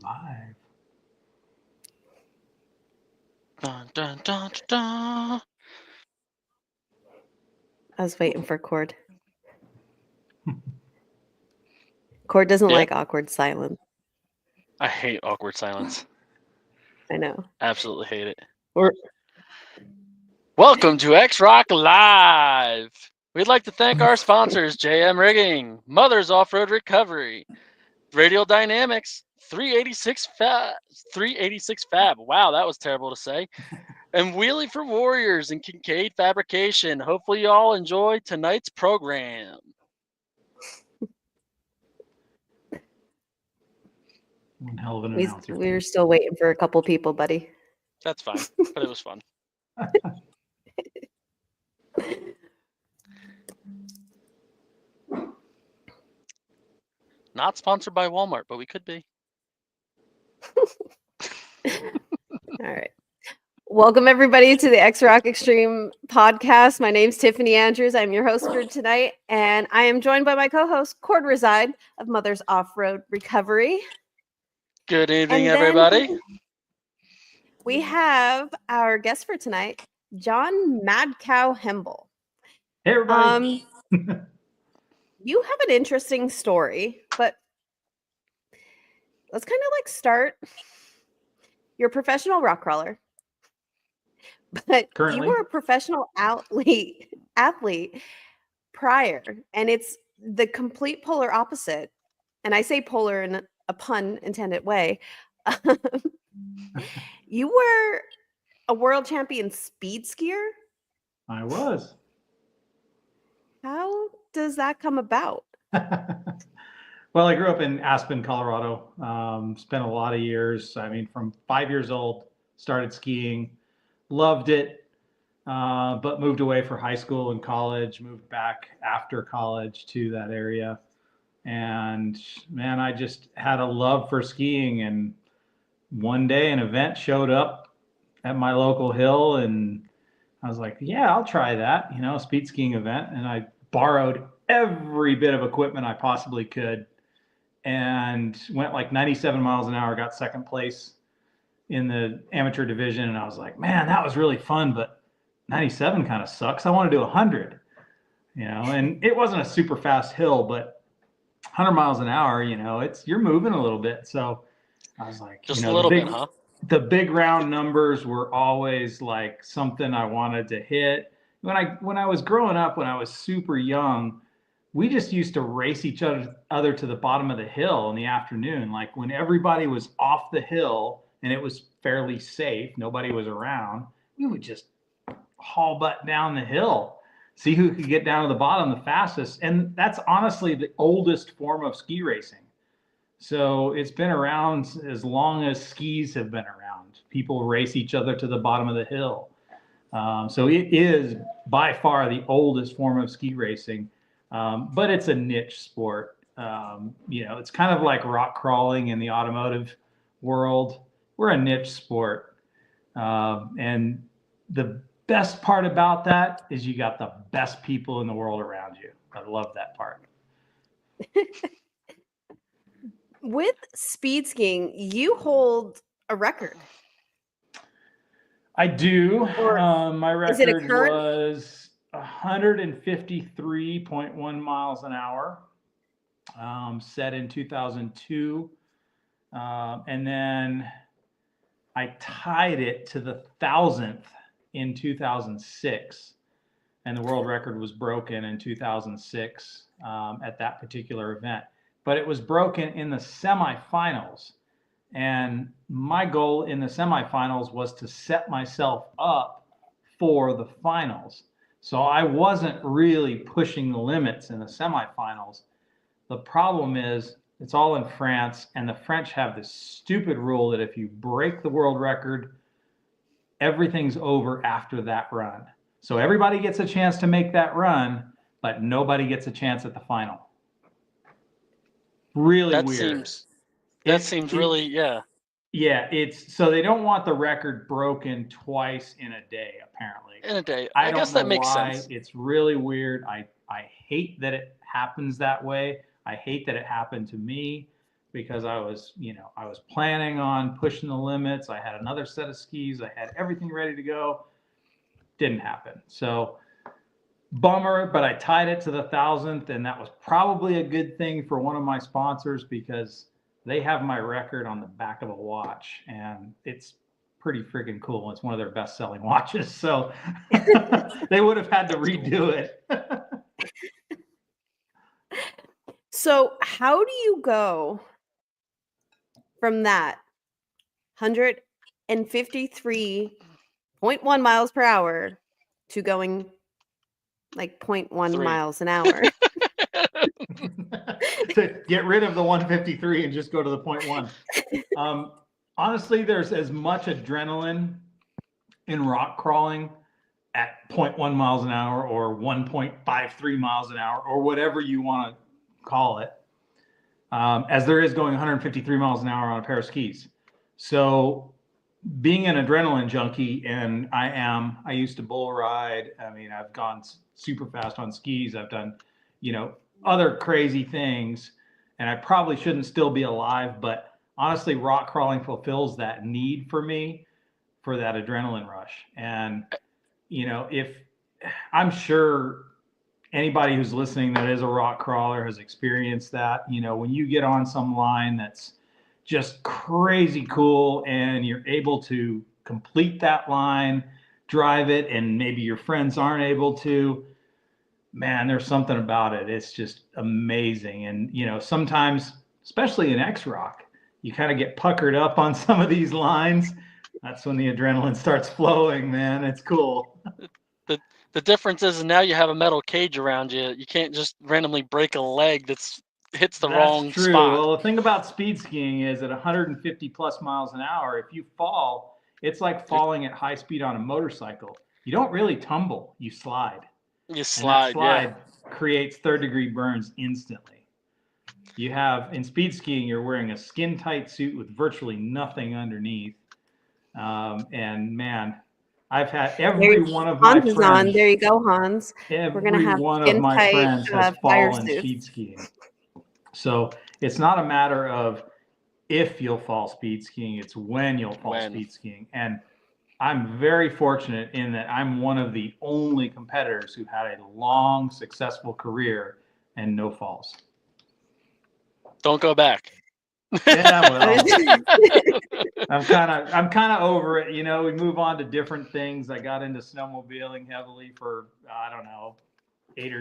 Live. Dun, dun, dun, dun, dun. I was waiting for Cord. Cord doesn't Yeah. like awkward silence. I hate awkward silence. I know. Absolutely hate it. Or Welcome to X Rock Live. We'd like to thank our sponsors, JM Rigging, Mother's Off-Road Recovery, Radial Dynamics, 386 Fab. Wow, that was terrible to say. And Wheelie for Warriors and Kincaid Fabrication. Hopefully you all enjoy tonight's program. One hell of an we, announcer. we're still waiting for a couple people, buddy. That's fine, but it was fun. Not sponsored by Walmart, but we could be. All right. Welcome, everybody, to the X Rock Extreme podcast. My name's Tiffany Andrews. I'm your host for tonight, and I am joined by my co-host, Cord Reside of Mother's Off-Road Recovery. Good evening, And then everybody. we have our guest for tonight, John MadCow Hembel. Hey, everybody. You have an interesting story, but let's kind of like start. You're a professional rock crawler, but Currently? you were a professional athlete prior, and it's the complete polar opposite. And I say polar in a pun intended way. You were a world champion speed skier. I was. How does that come about? Well, I grew up in Aspen, Colorado. Spent a lot of years. I mean, from 5 years old, started skiing, loved it, but moved away for high school and college, moved back after college to that area. And man, I just had a love for skiing. And one day an event showed up at my local hill, and I was like, yeah, I'll try that, speed skiing event. And I borrowed every bit of equipment I possibly could and went like 97 miles an hour, got second place in the amateur division. And I was like, man, that was really fun, but 97 kind of sucks. I want to do 100, and it wasn't a super fast hill, but 100 miles an hour, you're moving a little bit. So I was like, Just a little bit, huh? The big round numbers were always like something I wanted to hit. When I was growing up, when I was super young, we just used to race each other to the bottom of the hill in the afternoon. Like when everybody was off the hill and it was fairly safe, nobody was around, we would just haul butt down the hill, see who could get down to the bottom the fastest. And that's honestly the oldest form of ski racing. So it's been around as long as skis have been around. People race each other to the bottom of the hill. So it is by far the oldest form of ski racing, but it's a niche sport. It's kind of like rock crawling in the automotive world. We're a niche sport. And the best part about that is you got the best people in the world around you. I love that part. With speed skiing, you hold a record. I do. My is it a record current? was 153.1 miles an hour, set in 2002. And then I tied it to the 1,000th in 2006. And the world record was broken in 2006 at that particular event. But it was broken in the semifinals. And my goal in the semifinals was to set myself up for the finals. So I wasn't really pushing the limits in the semifinals. The problem is it's all in France, and the French have this stupid rule that if you break the world record, everything's over after that run. So everybody gets a chance to make that run, but nobody gets a chance at the final. Really weird. That seems really, yeah. Yeah, it's so they don't want the record broken twice in a day, apparently. In a day. I guess don't that know makes why. sense. It's really weird. I hate that it happens that way. I hate that it happened to me. because I was planning on pushing the limits. I had another set of skis. I had everything ready to go. Didn't happen. So bummer, but I tied it to the 1,000th, and that was probably a good thing for one of my sponsors because they have my record on the back of a watch, and it's pretty freaking cool. It's one of their best-selling watches, so they would have had to redo it. So how do you go from that 153.1 miles per hour to going like 0.1 3. miles an hour? To get rid of the 153 and just go to the 0.1. Honestly, there's as much adrenaline in rock crawling at 0.1 miles an hour or 1.53 miles an hour or whatever you want to call it, as there is going 153 miles an hour on a pair of skis. So being an adrenaline junkie, and I used to bull ride. I mean, I've gone super fast on skis. I've done, other crazy things, and I probably shouldn't still be alive, but honestly, rock crawling fulfills that need for me for that adrenaline rush. And, if I'm sure anybody who's listening that is a rock crawler has experienced that, when you get on some line that's just crazy cool and you're able to complete that line, drive it, and maybe your friends aren't able to, man, there's something about it. It's just amazing. And, sometimes, especially in X-Rock, you kind of get puckered up on some of these lines. That's when the adrenaline starts flowing, man. It's cool. The difference is now you have a metal cage around you. You can't just randomly break a leg hits the wrong true. spot. Well, the thing about speed skiing is at 150 plus miles an hour, if you fall, it's like falling at high speed on a motorcycle. You don't really tumble, you slide. You slide, and that slide creates third-degree burns instantly. You have, in speed skiing, you're wearing a skin-tight suit with virtually nothing underneath. And man, I've had every one of my friends. On. There you go, Hans. Every We're gonna have one of my friends has fallen suits. speed skiing. So it's not a matter of if you'll fall speed skiing, it's when you'll fall speed skiing. And I'm very fortunate in that I'm one of the only competitors who had a long, successful career and no falls. Don't go back. Yeah, well, I'm kind of over it. We move on to different things. I got into snowmobiling heavily for, I don't know, 8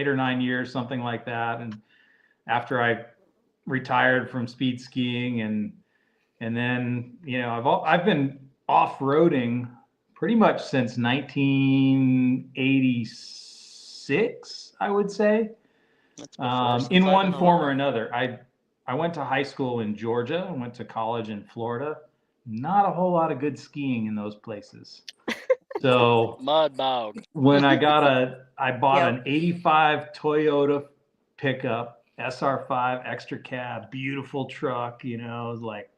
or 9 years, something like that. And after I retired from speed skiing, and then I've been off-roading pretty much since 1986, I would say, in one form or another. I went to high school in Georgia. I went to college in Florida. Not a whole lot of good skiing in those places. So mud bog. When I bought an 85 Toyota pickup, SR5 extra cab, beautiful truck, it was like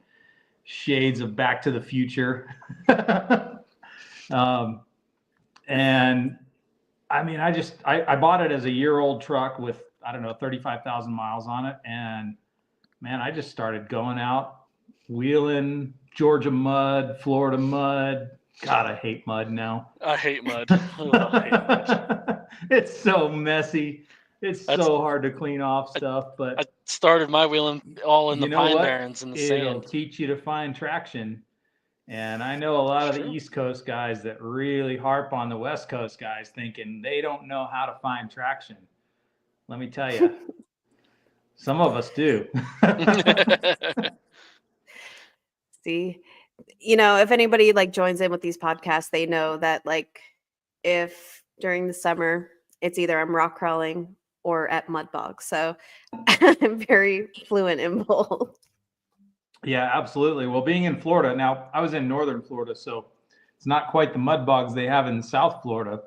shades of Back to the Future. And I mean, I bought it as a year-old truck with, 35,000 miles on it. And man, I just started going out, wheeling Georgia mud, Florida mud. God, I hate mud now. I hate mud. Oh, I hate mud. It's so messy. It's so hard to clean off stuff. But I started my wheeling all in the Pine Barrens in the sand. It'll teach you to find traction. And I know a lot of the East Coast guys that really harp on the West Coast guys thinking they don't know how to find traction. Let me tell you, some of us do. See, if anybody joins in with these podcasts, they know that if during the summer, it's either I'm rock crawling or at mud bogs. So I'm very fluent in both. Yeah, absolutely. Well, being in Florida, now I was in northern Florida, so it's not quite the mud bogs they have in South Florida.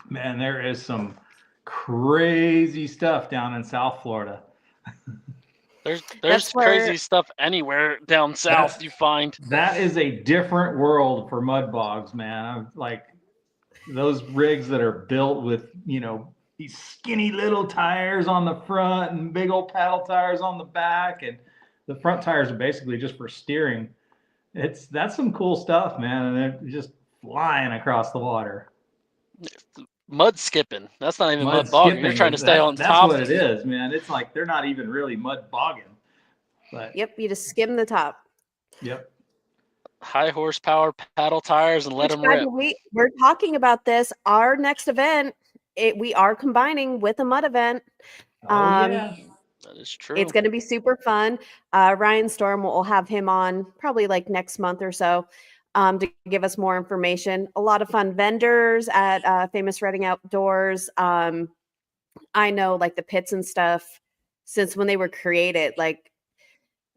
Man, there is some crazy stuff down in South Florida. There's crazy stuff anywhere down south you find. That is a different world for mud bogs, man. Like those rigs that are built with, these skinny little tires on the front and big old paddle tires on the back, and the front tires are basically just for steering. That's some cool stuff, man, and they're just flying across the water. Mud skipping. That's not even mud bogging. Skipping You're trying to is stay on that's top. what it is, man. It's like they're not even really mud bogging. But Yep, you just skim the top. yep. High horsepower paddle tires and let Which, them by rip. the way, we're talking about this. Our next event, we are combining with a mud event. Oh yeah. That is true. It's going to be super fun. Ryan Storm, will have him on probably like next month or so to give us more information. A lot of fun vendors at Famous Reading Outdoors. I know like the pits and stuff since when they were created, like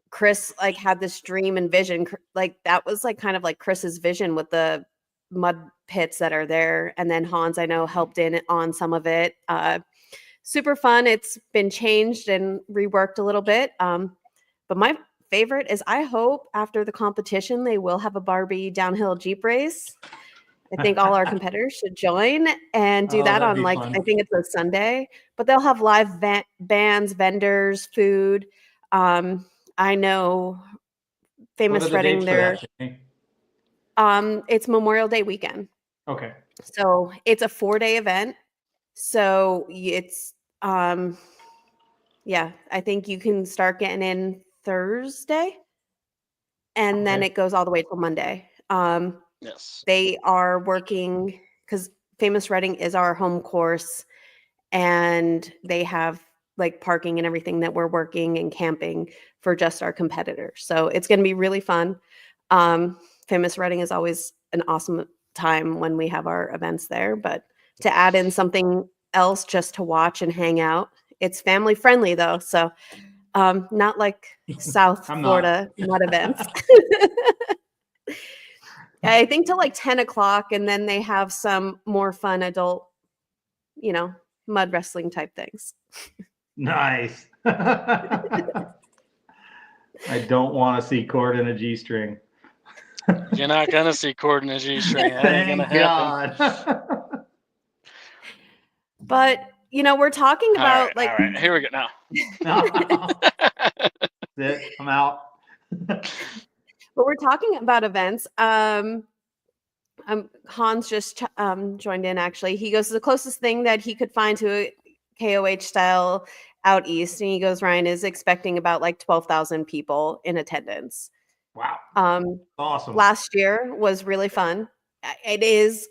Chris like had this dream and vision, like that was like kind of like Chris's vision with the mud pits that are there. And then Hans, I know, helped in on some of it. Super fun. It's been changed and reworked a little bit. But my favorite is I hope after the competition, they will have a Barbie downhill Jeep race. I think all our competitors should join and do that on like, fun. I think it's a Sunday, but they'll have live bands, vendors, food. I know Famous Reading there. It's Memorial Day weekend. Okay. So it's a 4-day event. So it's yeah, I think you can start getting in Thursday and then it goes all the way till Monday. Yes. They are working because Famous Reading is our home course and they have like parking and everything that we're working and camping for just our competitors. So it's going to be really fun. Famous Reading is always an awesome time when we have our events there, but to add in something else just to watch and hang out, it's family friendly though. So not like South Florida mud events. I think till like 10 o'clock, and then they have some more fun adult, mud wrestling type things. Nice. I don't want to see cord in a G-string. You're not gonna see cord in a G-string. That ain't gonna happen. But we're talking about all right, here we go now. That's it. I'm out. But we're talking about events. Hans just joined in. Actually, he goes the closest thing that he could find to a KOH style out east, and he goes, Ryan is expecting about like 12,000 people in attendance. Wow. Awesome. Last year was really fun. It is,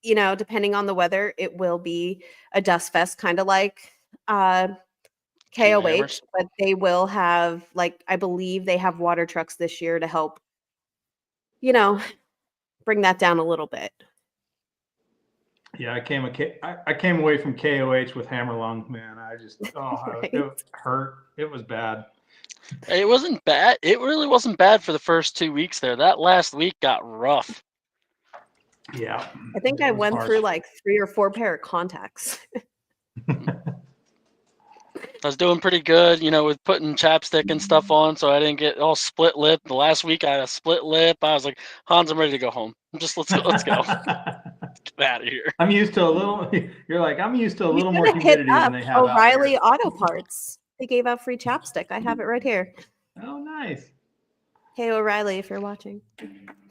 depending on the weather, it will be a dust fest, kind of like KOH, but they will have I believe they have water trucks this year to help, bring that down a little bit. Yeah, I came away from KOH with hammer lung, man. I just right. It hurt. It was bad. It wasn't bad. It really wasn't bad for the first 2 weeks there. That last week got rough. Yeah. I think I went through like 3 or 4 pair of contacts. I was doing pretty good, with putting chapstick and stuff on, so I didn't get all split lip. The last week I had a split lip. I was like, Hans, I'm ready to go home. Let's go. Get out of here. I'm used to a little. You're like, I'm used to a little more humidity than they have. O'Reilly Auto Parts. They gave out free chapstick. I have it right here. Oh, nice. Hey, O'Reilly, if you're watching.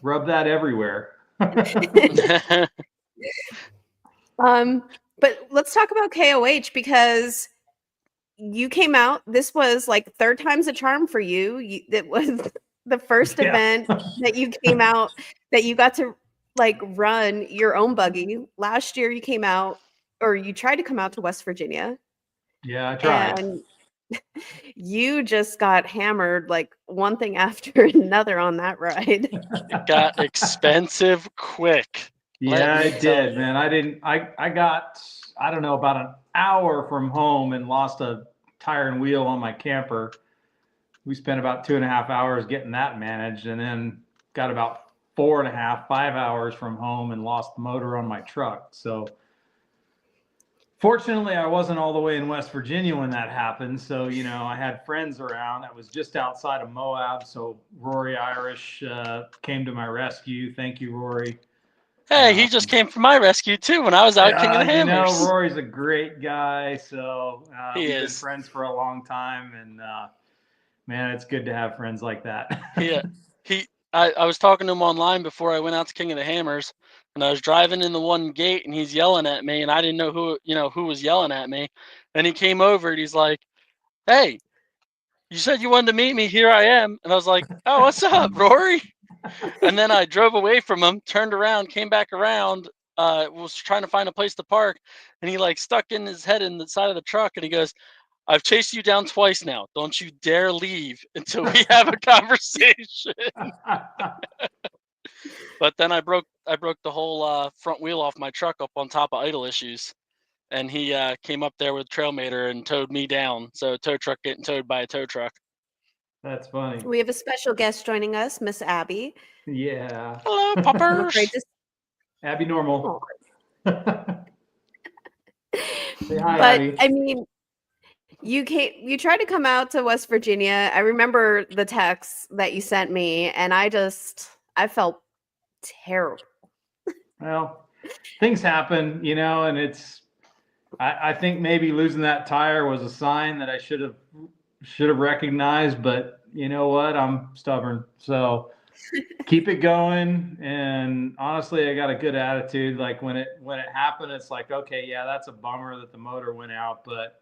Rub that everywhere. But let's talk about KOH because you came out. This was like 3rd time's a charm for you. It was the first event that you came out that you got to run your own buggy. Last year you came out, or you tried to come out to West Virginia. Yeah, I tried. And you just got hammered one thing after another on that ride. It got expensive quick. Yeah, it did, man. I got, I don't know, about an hour from home and lost a tire and wheel on my camper. We spent about 2.5 hours getting that managed, and then got about 4.5, 5 hours from home and lost the motor on my truck. So fortunately, I wasn't all the way in West Virginia when that happened. So, I had friends around. I was just outside of Moab. So Rory Irish came to my rescue. Thank you, Rory. Hey, he just came from my rescue too when I was out King of the Hammers. Rory's a great guy, so He we've been is. friends for a long time, and man, it's good to have friends like that. I was talking to him online before I went out to King of the Hammers, and I was driving in the one gate, and he's yelling at me, and I didn't know who was yelling at me, and he came over, and he's like, "Hey, you said you wanted to meet me. Here I am." And I was like, "Oh, what's up, Rory?" And then I drove away from him, turned around, came back around, was trying to find a place to park, and he like stuck in his head in the side of the truck, and he goes, "I've chased you down twice now. Don't you dare leave until we have a conversation." But then I broke the whole front wheel off my truck up on top of idle issues, and he came up there with Trailmater and towed me down. So tow truck getting towed by a tow truck. That's funny. We have a special guest joining us, Miss Abby. Yeah. Hello, puppers. Great to Abby Normal. Say hi, but Abby. I mean, you tried to come out to West Virginia. I remember the text that you sent me, and I felt terrible. Well, things happen, and I think maybe losing that tire was a sign that I should have recognized, but you know what? I'm stubborn. So keep it going. And honestly, I got a good attitude. Like when it happened, it's like, okay, yeah, that's a bummer that the motor went out, but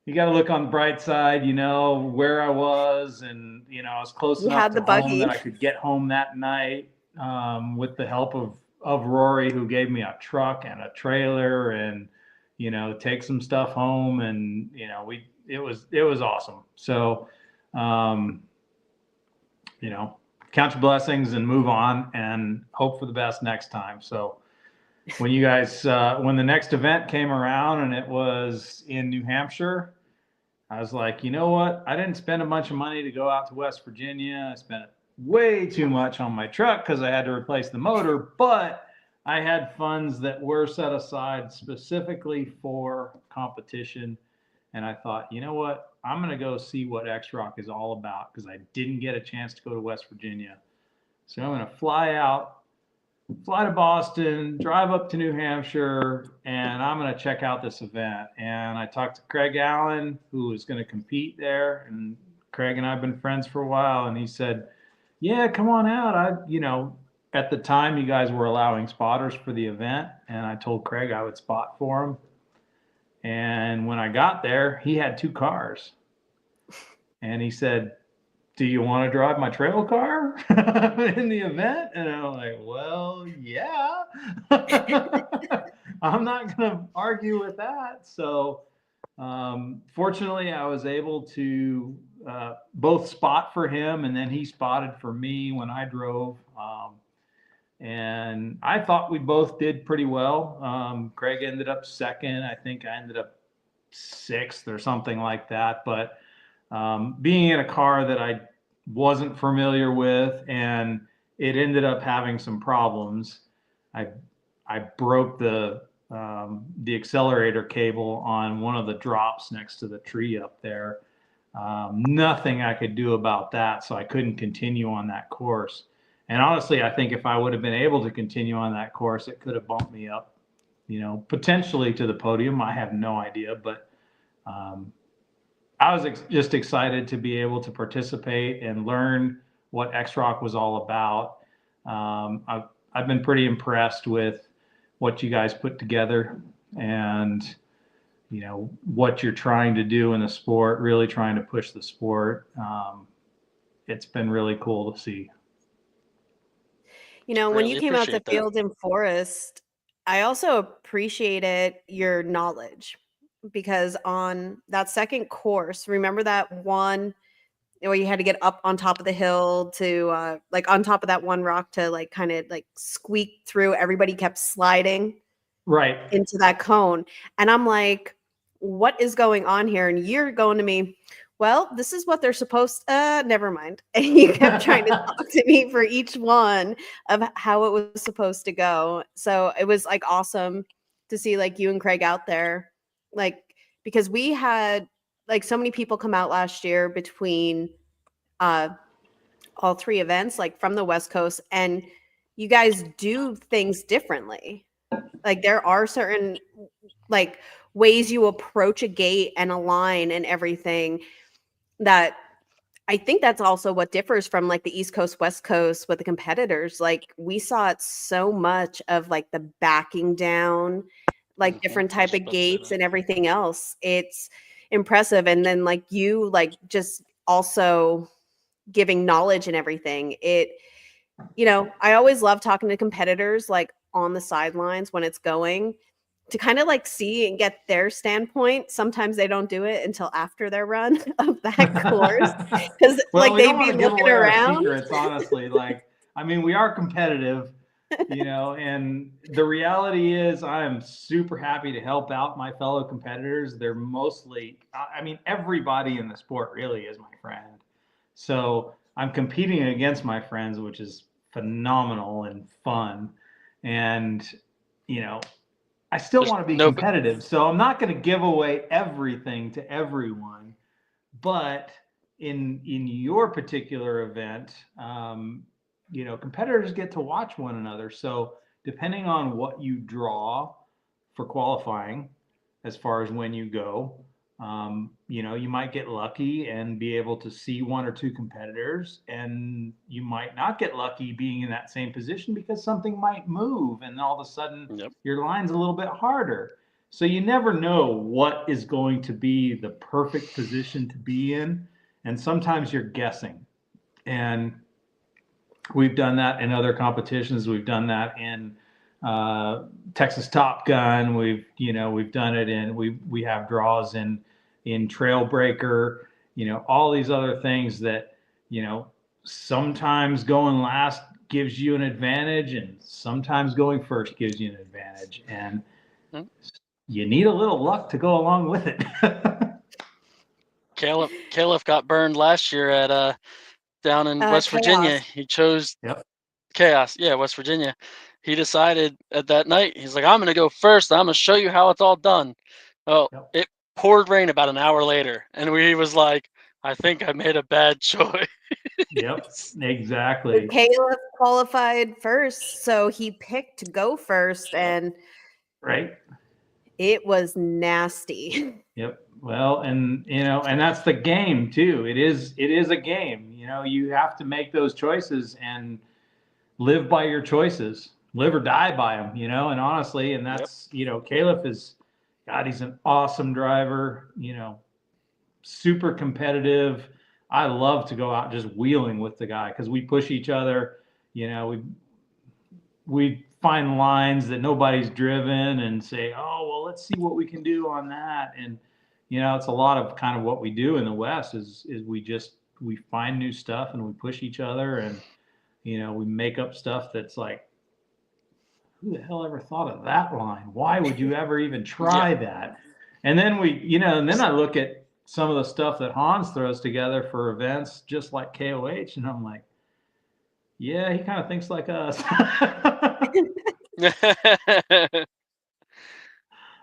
you got to look on the bright side, where I was, and I was close You enough had to the home buggy. that I could get home that night, with the help of Rory, who gave me a truck and a trailer, and take some stuff home, and it was awesome. So, count your blessings and move on, and hope for the best next time. So, when you guys when the next event came around and it was in New Hampshire, I was like, you know what? I didn't spend a bunch of money to go out to West Virginia. I spent way too much on my truck because I had to replace the motor, but I had funds that were set aside specifically for competition. And I thought, you know what? I'm going to go see what X-Rock is all about because I didn't get a chance to go to West Virginia. So I'm going to fly to Boston, drive up to New Hampshire, and I'm going to check out this event. And I talked to Craig Allen, who was going to compete there. And Craig and I have been friends for a while. And he said, yeah, come on out. At the time, you guys were allowing spotters for the event. And I told Craig I would spot for him. And when I got there, he had 2 cars. And he said, do you want to drive my trail car in the event? And I'm like, well, yeah. I'm not going to argue with that. So fortunately, I was able to both spot for him, and then he spotted for me when I drove. And I thought we both did pretty well. Craig ended up second. I think I ended up 6th or something like that. But being in a car that I wasn't familiar with, and it ended up having some problems. I broke the accelerator cable on one of the drops next to the tree up there. Nothing I could do about that, so I couldn't continue on that course. And honestly, I think if I would have been able to continue on that course, it could have bumped me up, potentially to the podium. I have no idea, but I was just excited to be able to participate and learn what X-Rock was all about. I've been pretty impressed with what you guys put together, and what you're trying to do in the sport, really trying to push the sport. It's been really cool to see. When you came out to Field and Forest, I also appreciated your knowledge, because on that second course, remember that one where you had to get up on top of the hill to on top of that one rock to kind of squeak through. Everybody kept sliding right into that cone, and I'm like, what is going on here? And you're going to me, well, this is what they're supposed never mind. And you kept trying to talk to me for each one of how it was supposed to go. So it was awesome to see you and Craig out there, because we had so many people come out last year between all 3 events, from the West Coast. And you guys do things differently. Like there are certain like ways you approach a gate and a line and everything that I think that's also what differs from like the East Coast, West Coast with the competitors. Like we saw it so much of like the backing down, like different type of gates and everything else. It's impressive. And then like you like just also giving knowledge and everything. I always love talking to competitors like on the sidelines when it's going to kind of like see and get their standpoint. Sometimes they don't do it until after their run of that course because Well, like we they'd don't be want to give looking away our around. secrets, honestly. Like, I mean, we are competitive, and the reality is I am super happy to help out my fellow competitors. They're mostly, I mean, everybody in the sport really is my friend. So I'm competing against my friends, which is phenomenal and fun. And, I still want to be competitive. So I'm not going to give away everything to everyone. But in your particular event, competitors get to watch one another. So depending on what you draw for qualifying, as far as when you go, you might get lucky and be able to see one or two competitors, and you might not get lucky being in that same position because something might move, and all of a sudden your line's a little bit harder. So you never know what is going to be the perfect position to be in. And sometimes you're guessing. And we've done that in other competitions. We've done that in Texas Top Gun. We've done it in, we have draws in Trail Breaker, all these other things that, sometimes going last gives you an advantage and sometimes going first gives you an advantage. And you need a little luck to go along with it. Caleb got burned last year at down in West Virginia. He chose Chaos. Yeah, West Virginia. He decided at that night, he's like, I'm going to go first. I'm going to show you how it's all done. Oh, it poured rain about an hour later. And he was like, I think I made a bad choice. Yep, exactly. But Caleb qualified first, so he picked to go first, and it was nasty. Yep. Well, and that's the game too. It is a game. You have to make those choices and live by your choices, live or die by them. And honestly, and that's Caleb is, God, he's an awesome driver. Super competitive. I love to go out just wheeling with the guy because we push each other. We find lines that nobody's driven and say, oh, well, let's see what we can do on that. And, it's a lot of kind of what we do in the West is we find new stuff and we push each other and, we make up stuff that's like, who the hell ever thought of that line? Why would you ever even try that? And then and then I look at some of the stuff that Hans throws together for events, just like KOH. And I'm like, yeah, he kind of thinks like us.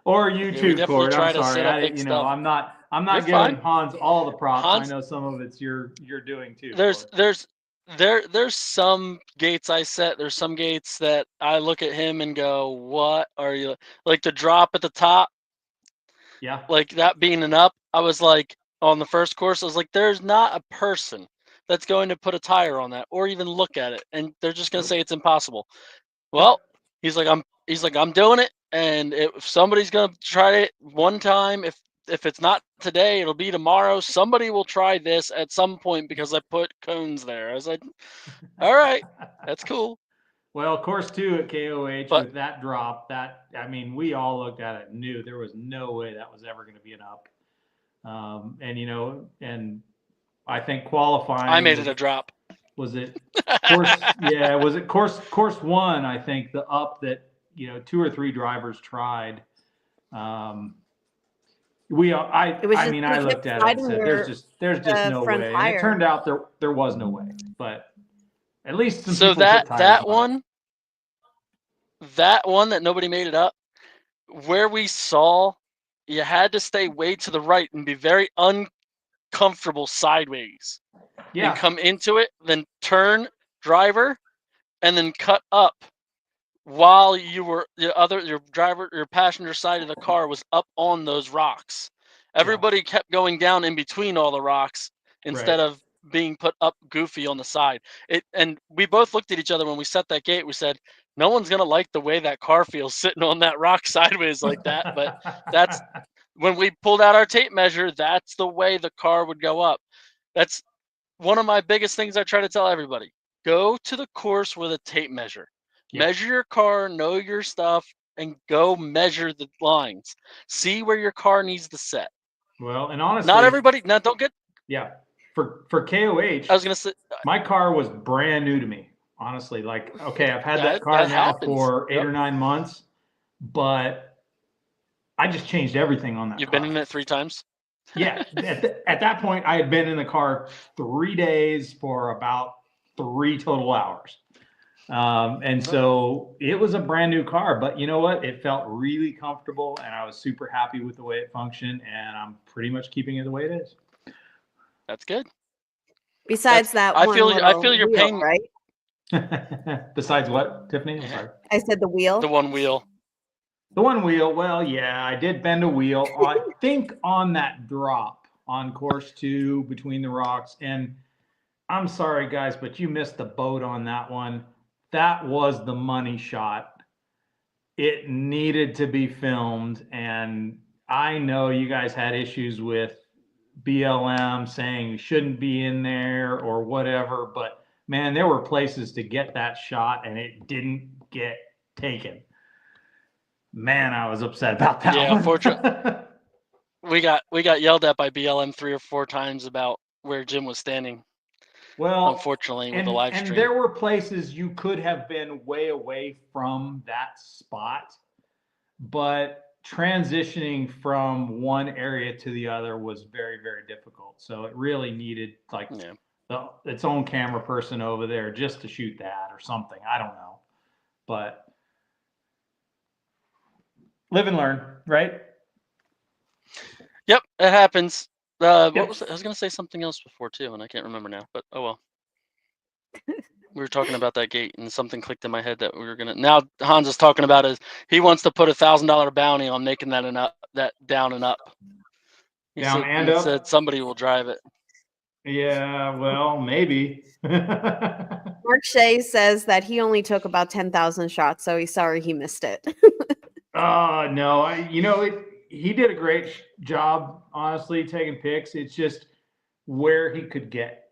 Or YouTube, Cord. I'm sorry. I'm not giving Hans all the props. I know some of it's you're doing too. There's some gates I set. There's some gates that I look at him and go, what are you, like the drop at the top? Yeah. Like that being an up. I was like, on the first course, I was like, there's not a person that's going to put a tire on that or even look at it. And they're just going to say it's impossible. Well, he's like, I'm doing it. And if somebody's going to try it one time, if it's not today, it'll be tomorrow. Somebody will try this at some point because I put cones there. I was like, all right, that's cool. Well, course 2 at KOH with that drop, we all looked at it and knew there was no way that was ever going to be an up. And I think qualifying. I made it a drop. Was it course? Yeah, was it course 1? I think the up that 2 or 3 drivers tried. I looked at it and said, "There's just no way." And it turned out there was no way. But at least some people put tires that on one that nobody made it up, where we saw you had to stay way to the right and be very uncomfortable sideways. Yeah. And come into it, then turn driver, and then cut up while your passenger side of the car was up on those rocks. Everybody kept going down in between all the rocks instead of being put up goofy on the side. And we both looked at each other when we set that gate. We said, no one's gonna like the way that car feels sitting on that rock sideways like that. But that's when we pulled out our tape measure, that's the way the car would go up. That's one of my biggest things I try to tell everybody. Go to the course with a tape measure. Measure your car, know your stuff, and go measure the lines. See where your car needs to set. Well, and honestly, not everybody. Now, don't get. For KOH, I was gonna say my car was brand new to me. Honestly, like, okay, I've had that car now for 8 or 9 months, but I just changed everything on that. You've been in it 3 times. Yeah, at that point, I had been in the car 3 days for about 3 total hours. And so it was a brand new car, but you know what? It felt really comfortable and I was super happy with the way it functioned, and I'm pretty much keeping it the way it is. That's good. Besides that, I feel your wheel, pain. Right? Besides what, Tiffany? I'm sorry. I said the wheel. The one wheel. The one wheel. Well, yeah, I did bend a wheel. I think on that drop on course 2 between the rocks. And I'm sorry, guys, but you missed the boat on that one. That was the money shot. It needed to be filmed. And I know you guys had issues with BLM saying you shouldn't be in there or whatever, but man, there were places to get that shot and it didn't get taken. Man, I was upset about that. Yeah, unfortunately, we got yelled at by BLM 3 or 4 times about where Jim was standing. Well, unfortunately, with the live stream. And there were places you could have been way away from that spot, but transitioning from one area to the other was very, very difficult. So it really needed like its own camera person over there just to shoot that or something. I don't know, but live and learn, right? Yep, it happens. What was it? I was going to say something else before too, and I can't remember now. But oh well. We were talking about that gate, and something clicked in my head that we were gonna. Now Hans is talking about is he wants to put $1,000 bounty on making that down and up. He said somebody will drive it. Yeah, well, maybe. Mark Shea says that he only took about 10,000 shots, so he's sorry he missed it. Oh no, he did a great job, honestly, taking pics. It's just where he could get.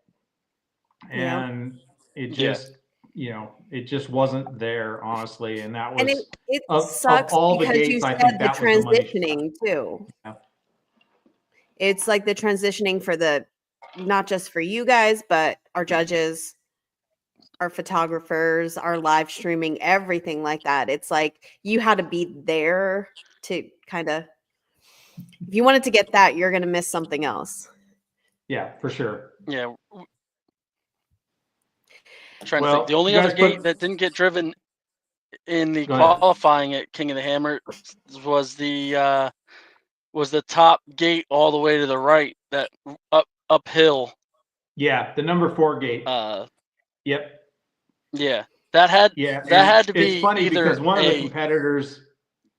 And it just, it just wasn't there, honestly. And that was, and it sucks of all the gates, you said the transitioning too. Yeah. It's like the transitioning for not just for you guys, but our judges, our photographers, our live streaming, everything like that. It's like you had to be there to kind of, if you wanted to get that, you're going to miss something else. Yeah, for sure. Yeah. Trying to think. The only other gate that didn't get driven in the qualifying at King of the Hammer was the top gate all the way to the right, that uphill. Yeah, the number 4 gate. Yep. Yeah, that had to be. It's funny because one of the competitors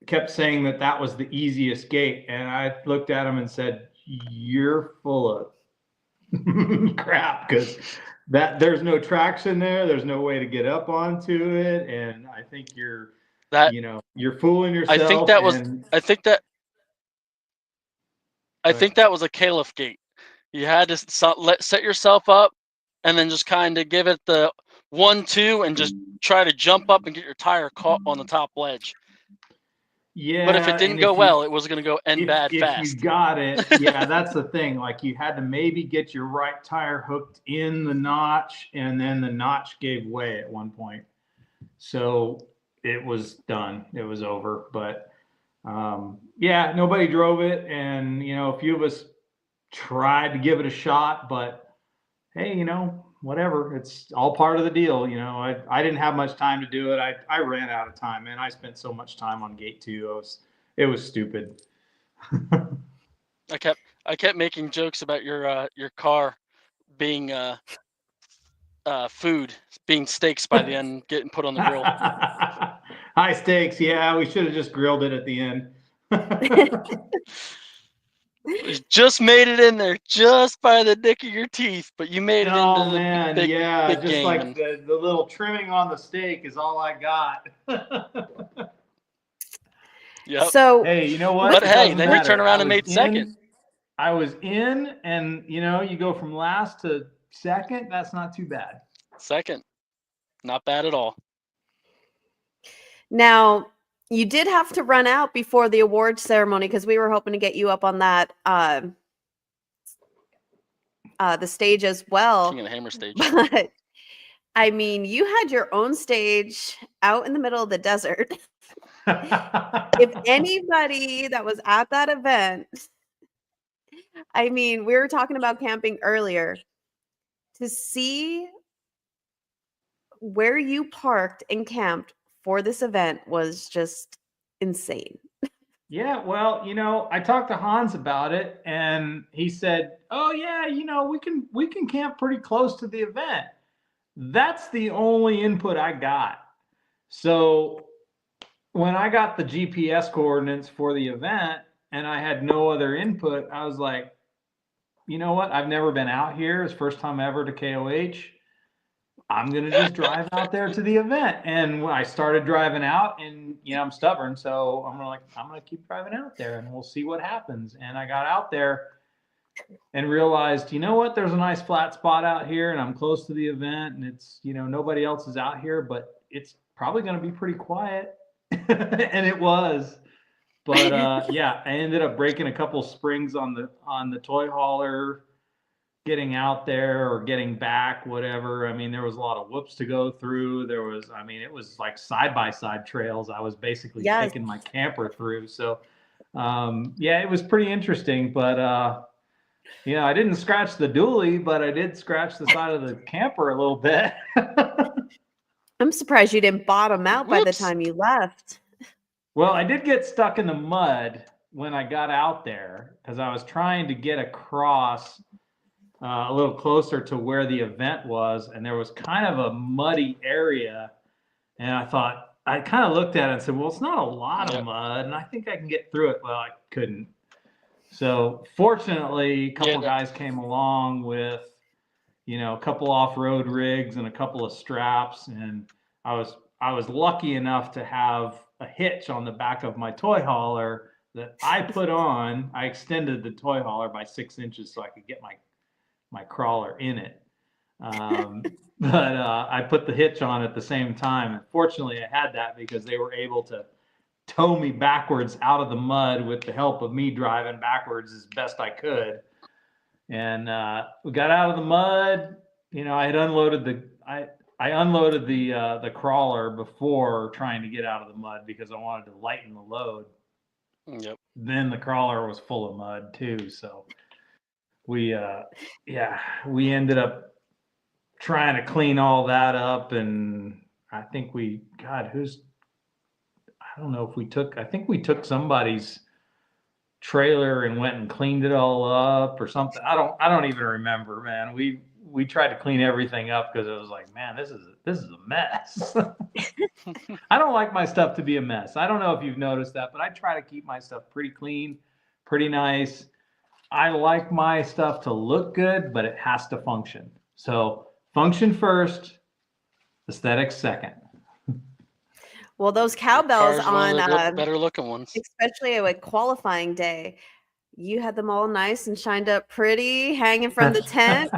kept saying that was the easiest gate, and I looked at him and said, "You're full of crap," because there's no traction there. There's no way to get up onto it, and I think you're fooling yourself. I think that was a Caliph gate. You had to set yourself up, and then just kind of give it the 1-2, and just try to jump up and get your tire caught on the top ledge. Yeah, but if it didn't go well, it was going to go bad fast. If you got it, yeah, that's the thing. Like you had to maybe get your right tire hooked in the notch, and then the notch gave way at one point. So it was done. It was over. But yeah, nobody drove it, and a few of us tried to give it a shot. But hey, whatever. It's all part of the deal. I didn't have much time to do it. I ran out of time, man. I spent so much time on gate 2. It was stupid. I kept making jokes about your car being food being steaks by the end, getting put on the grill. High stakes. Yeah, we should have just grilled it at the end. You just made it in there just by the nick of your teeth, but you made it into Oh the man, big, yeah, big just game. like And the little trimming on the steak is all I got. yep. So Hey, you know what? But It hey, doesn't then you matter. turn around I and was made second. I was in, and you go from last to second. That's not too bad. Second. Not bad at all. now you did have to run out before the awards ceremony because we were hoping to get you up on that the stage as well. King of the Hammer stage. But I mean, you had your own stage out in the middle of the desert. If anybody that was at that event, I mean, we were talking about camping earlier, to see where you parked and camped for this event was just insane. Yeah, well, I talked to Hans about it, and he said, "Oh yeah, we can camp pretty close to the event." That's the only input I got. So when I got the GPS coordinates for the event and I had no other input, I was like, you know what? I've never been out here. It's first time ever to KOH. I'm going to just drive out there to the event. And when I started driving out, and I'm stubborn, so I'm going to keep driving out there and we'll see what happens. And I got out there and realized, you know what? There's a nice flat spot out here and I'm close to the event, and it's, nobody else is out here, but it's probably going to be pretty quiet. And it was. But yeah, I ended up breaking a couple springs on the toy hauler, getting out there or getting back, whatever. I mean, there was a lot of whoops to go through. It was like side-by-side trails. I was basically taking my camper through. So, yeah, it was pretty interesting. But, I didn't scratch the dually, but I did scratch the side of the camper a little bit. I'm surprised you didn't bottom out by the Whoops. time you left. Well, I did get stuck in the mud when I got out there because I was trying to get across a little closer to where the event was, and there was kind of a muddy area. And I kind of looked at it and said, well, it's not a lot of mud, and I think I can get through it. Well, I couldn't. So fortunately, a couple guys came along with, a couple off-road rigs and a couple of straps, and I was lucky enough to have a hitch on the back of my toy hauler that I put on. I extended the toy hauler by 6 inches so I could get my crawler in it. But I put the hitch on at the same time. And fortunately, I had that because they were able to tow me backwards out of the mud with the help of me driving backwards as best I could. And we got out of the mud. I had unloaded I unloaded the crawler before trying to get out of the mud because I wanted to lighten the load. Yep. Then the crawler was full of mud too. So we ended up trying to clean all that up, and I think I don't know if I think we took somebody's trailer and went and cleaned it all up or something. I don't even remember, man. We tried to clean everything up because it was like, man, this is a mess. I don't like my stuff to be a mess. I don't know if you've noticed that, but I try to keep my stuff pretty clean, pretty nice. I like my stuff to look good, but it has to function. So function first, aesthetics second. Well, those cowbells Car's one of the on better looking ones. especially like qualifying day, you had them all nice and shined up pretty, hanging from the tent.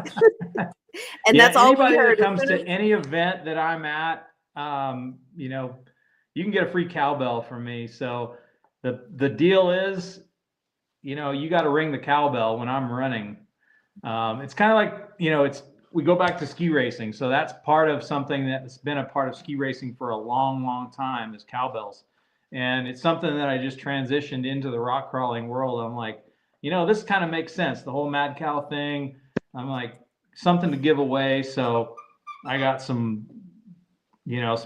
And that's all we anybody heard. that comes to any event that I'm at, you can get a free cowbell from me. So the deal is, you got to ring the cowbell when I'm running. It's kind of like, we go back to ski racing. So that's part of something that's been a part of ski racing for a long, long time is cowbells. And it's something that I just transitioned into the rock crawling world. I'm like, this kind of makes sense. The whole MadCow thing. I'm like, something to give away. So I got some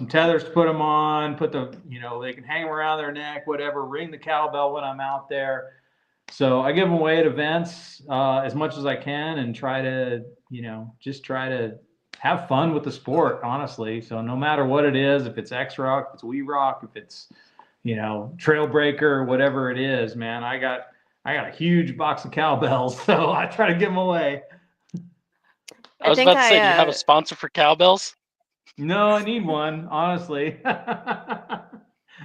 tethers to put them on, they can hang around their neck, whatever, ring the cowbell when I'm out there. So I give them away at events as much as I can and try to have fun with the sport, honestly. So no matter what it is, if it's X Rock, if it's We Rock, if it's, Trail Breaker, whatever it is, man, I got a huge box of cowbells, so I try to give them away. I was about to say, do you have a sponsor for cowbells? No, I need one, honestly.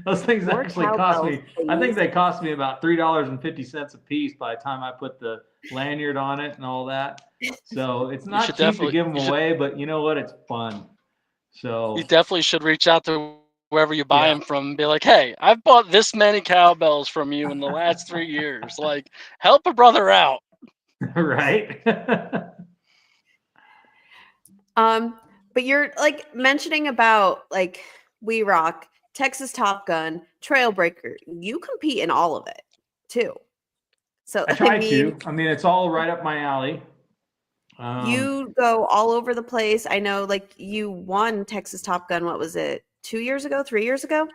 Those things More actually cost me. cowbells, I think please. they cost me about $3.50 a piece by the time I put the lanyard on it and all that. So it's not cheap to give them away, but you know what? It's fun. So You definitely should reach out to wherever you buy Yeah. them from and be like, hey, I've bought this many cowbells from you in the last 3 years. Like, help a brother out. right. But you're like mentioning about like We Rock, Texas Top Gun, Trailbreaker. You compete in all of it too. So I try to. I mean, it's all right up my alley. You go all over the place. I know, like you won Texas Top Gun. What was it? 2 years ago? 3 years ago?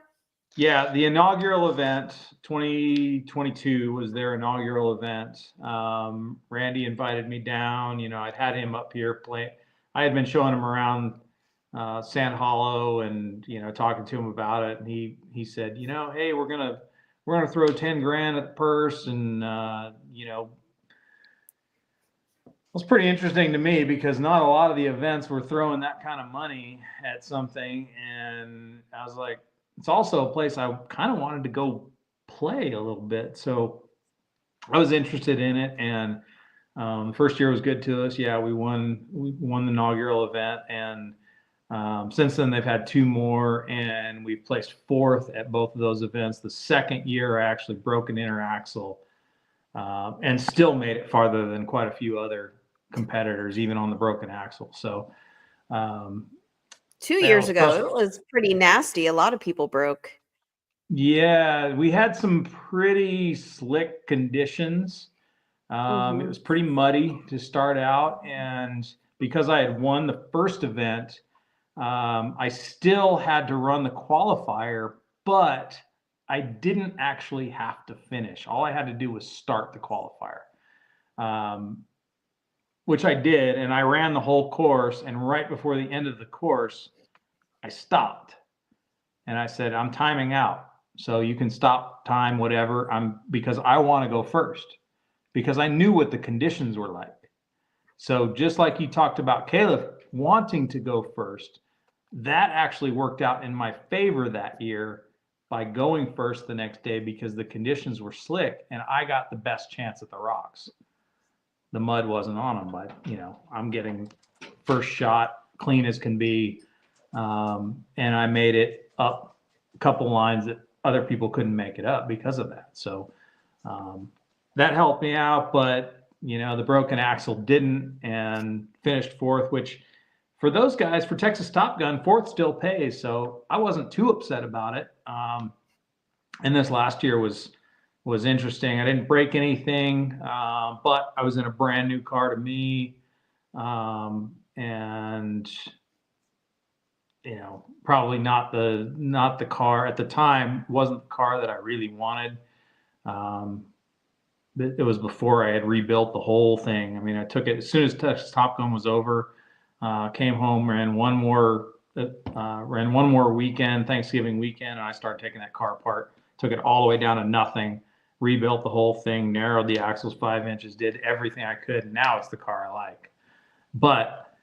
Yeah, the inaugural event, 2022 was their inaugural event. Randy invited me down. I'd had him up here play. I had been showing him around Sand Hollow and talking to him about it. And he said, hey, we're gonna throw 10 grand at the purse, and it was pretty interesting to me because not a lot of the events were throwing that kind of money at something. And I was like, it's also a place I kind of wanted to go play a little bit. So I was interested in it. And the first year was good to us. Yeah, we won the inaugural event. And since then, they've had 2 more, and we've placed 4th at both of those events. The second year, I actually broke an inner axle and still made it farther than quite a few other competitors, even on the broken axle. So 2 years ago, it was pretty nasty. A lot of people broke. Yeah, we had some pretty slick conditions. It was pretty muddy to start out, and because I had won the first event, I still had to run the qualifier, but I didn't actually have to finish. All I had to do was start the qualifier, which I did, and I ran the whole course. And right before the end of the course, I stopped, and I said, "I'm timing out. So you can stop time, whatever. Because I want to go first, because I knew what the conditions were like." So just like you talked about Caleb wanting to go first, that actually worked out in my favor that year by going first the next day because the conditions were slick and I got the best chance at the rocks. The mud wasn't on them, but I'm getting first shot clean as can be. And I made it up a couple lines that other people couldn't make it up because of that. So that helped me out, but the broken axle didn't, and finished 4th, which for those guys, for Texas Top Gun, 4th still pays. So I wasn't too upset about it. And this last year was interesting. I didn't break anything, but I was in a brand new car to me. And probably not the car at the time, wasn't the car that I really wanted. It was before I had rebuilt the whole thing. I mean, I took it as soon as Texas Top Gun was over, came home, ran one more weekend, Thanksgiving weekend, and I started taking that car apart, took it all the way down to nothing, rebuilt the whole thing, narrowed the axles 5 inches, did everything I could. And now it's the car I like. But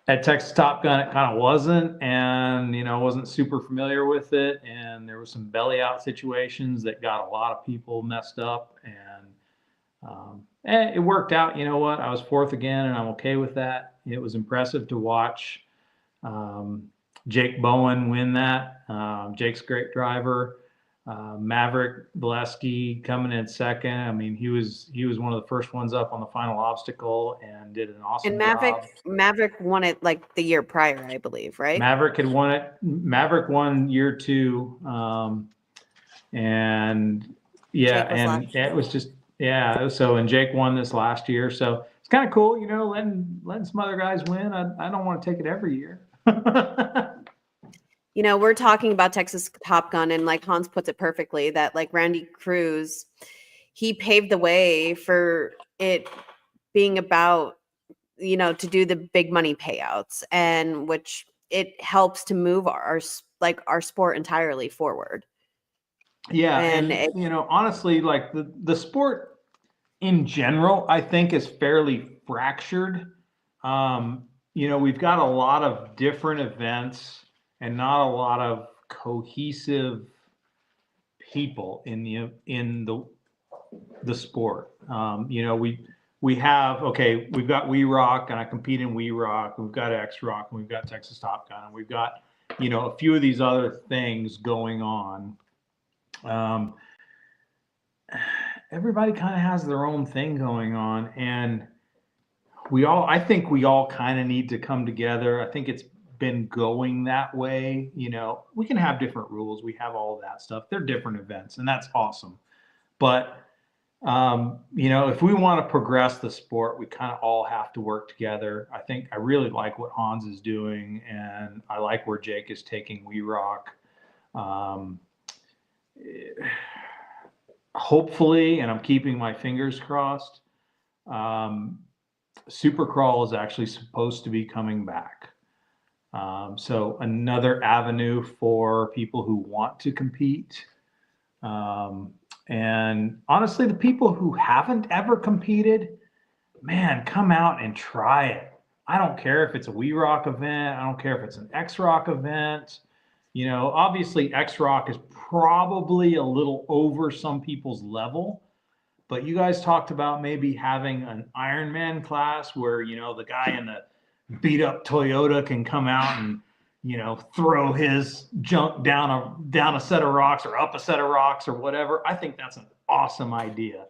at Texas Top Gun, it kind of wasn't, and wasn't super familiar with it, and there was some belly out situations that got a lot of people messed up, and it worked out. You know what? I was 4th again, and I'm okay with that. It was impressive to watch Jake Bowen win that. Jake's a great driver. Maverick Valesky coming in 2nd. I mean, he was one of the first ones up on the final obstacle and did an awesome job. Maverick won it like the year prior, I believe, right? Maverick had won it. Maverick won year 2. And yeah, and it was just, yeah. So, and Jake won this last year. So it's kind of cool, letting some other guys win. I don't want to take it every year. We're talking about Texas Top Gun, and like Hans puts it perfectly, that like Randy Cruz, he paved the way for it being about to do the big money payouts, and which it helps to move our sport entirely forward. Yeah, And and honestly, like the sport in general, I think is fairly fractured. We've got a lot of different events and not a lot of cohesive people in the sport. We've got We Rock, and I compete in We Rock. We've got X Rock, and we've got Texas Top Gun, and we've got a few of these other things going on. Everybody kind of has their own thing going on, and I think we all kind of need to come together. I think it's been going that way. We can have different rules. We have all of that stuff. They're different events, and that's awesome. But, if we want to progress the sport, we kind of all have to work together. I really like what Hans is doing, and I like where Jake is taking We Rock. Hopefully, and I'm keeping my fingers crossed, Supercrawl is actually supposed to be coming back. So another avenue for people who want to compete. And honestly, the people who haven't ever competed, man, come out and try it. I don't care if it's a We Rock event. I don't care if it's an X Rock event. Obviously X Rock is probably a little over some people's level, but you guys talked about maybe having an Ironman class where, the guy in the beat up Toyota can come out and, throw his junk down a set of rocks or up a set of rocks or whatever. I think that's an awesome idea.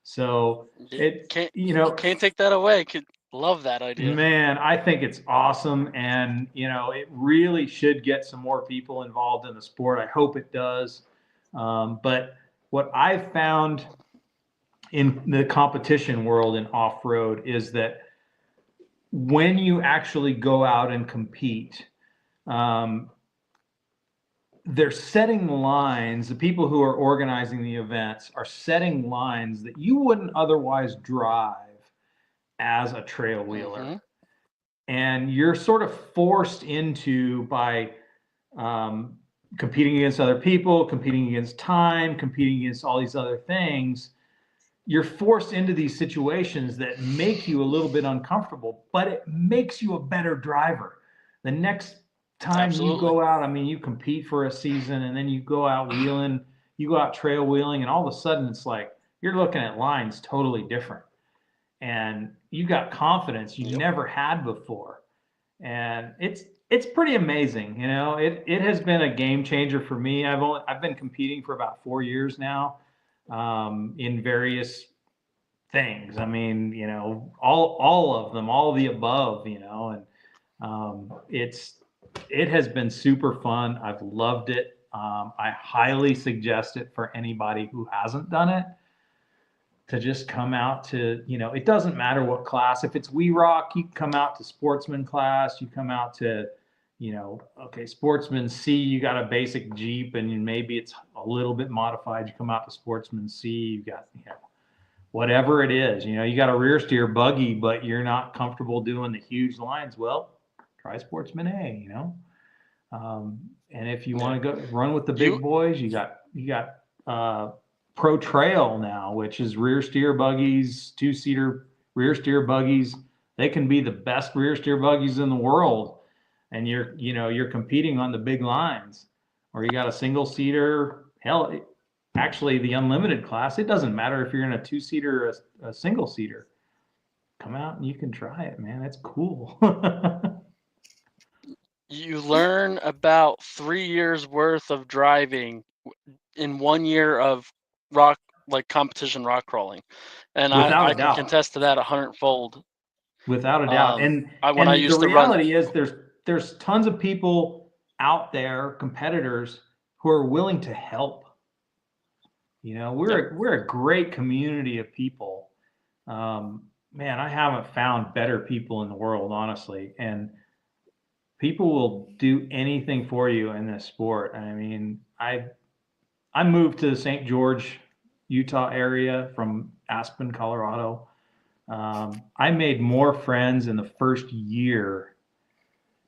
So you can't take that away. Love that idea. Man, I think it's awesome. And, it really should get some more people involved in the sport. I hope it does. But what I've found in the competition world in off-road is that when you actually go out and compete, they're setting lines. The people who are organizing the events are setting lines that you wouldn't otherwise drive as a trail wheeler. Mm-hmm. And you're sort of forced into by competing against other people, competing against time, competing against all these other things. You're forced into these situations that make you a little bit uncomfortable, but it makes you a better driver. The next time Absolutely. you go out, you compete for a season and then you go out wheeling, you go out trail wheeling, and all of a sudden it's like you're looking at lines totally different. And you got confidence you never had before. And it's pretty amazing. It has been a game changer for me. I've been competing for about 4 years now, in various things. All of them, all of the above, and it has been super fun. I've loved it. I highly suggest it for anybody who hasn't done it, to just come out to, it doesn't matter what class. If it's We Rock, you come out to sportsman class, you come out to, sportsman C, you got a basic Jeep and maybe it's a little bit modified. You come out to sportsman C, you got, whatever it is, you got a rear steer buggy, but you're not comfortable doing the huge lines. Well, try sportsman A, and if you want to go run with the big boys, you got Pro Trail now, which is rear steer buggies, 2-seater rear steer buggies. They can be the best rear steer buggies in the world, and you're competing on the big lines. Or you got a single seater. Hell, actually, the unlimited class, it doesn't matter if you're in a 2-seater or a single seater. Come out and you can try it, man. It's cool. You learn about 3 years worth of driving in 1 year of competition rock crawling, and I can contest to that 100-fold. Without a doubt. And the reality is there's tons of people out there, competitors, who are willing to help. We're a great community of people. Man, I haven't found better people in the world, honestly. And people will do anything for you in this sport. I moved to the St. George, Utah area from Aspen, Colorado. I made more friends in the first year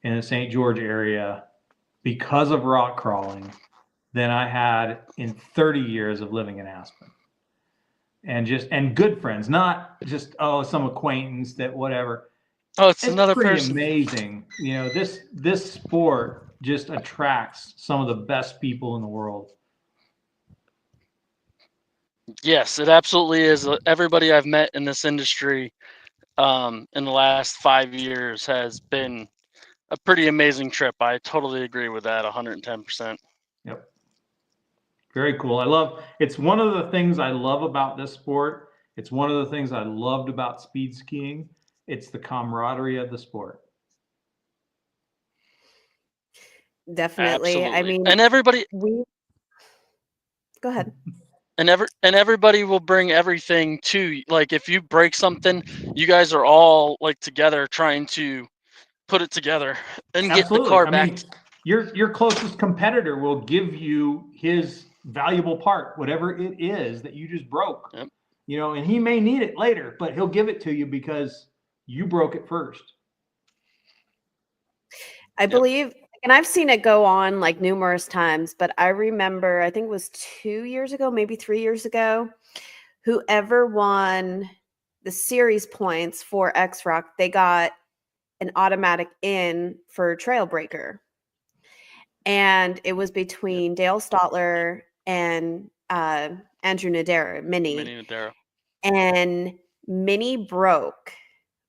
in the St. George area because of rock crawling than I had in 30 years of living in Aspen. And good friends, not just, some acquaintance that whatever. Oh, it's It's another pretty person. amazing. This sport just attracts some of the best people in the world. Yes, it absolutely is. Everybody I've met in this industry in the last 5 years has been a pretty amazing trip. I totally agree with that 110%. Yep. Very cool. It's one of the things I love about this sport. It's one of the things I loved about speed skiing. It's the camaraderie of the sport. Definitely. I Absolutely. mean, And everybody go ahead. and everybody will bring everything to, like, if you break something, you guys are all like together trying to put it together and get the Absolutely. car I back. mean, your closest competitor will give you his valuable part, whatever it is that you just broke. Yep. And he may need it later, but he'll give it to you because you broke it first. I believe, and I've seen it go on like numerous times, but I remember, I think it was 2 years ago, maybe 3 years ago, whoever won the series points for X Rock, they got an automatic in for Trailbreaker. And it was between Dale Stotler and Andrew Nadera, Minnie. Nadera. And Minnie broke,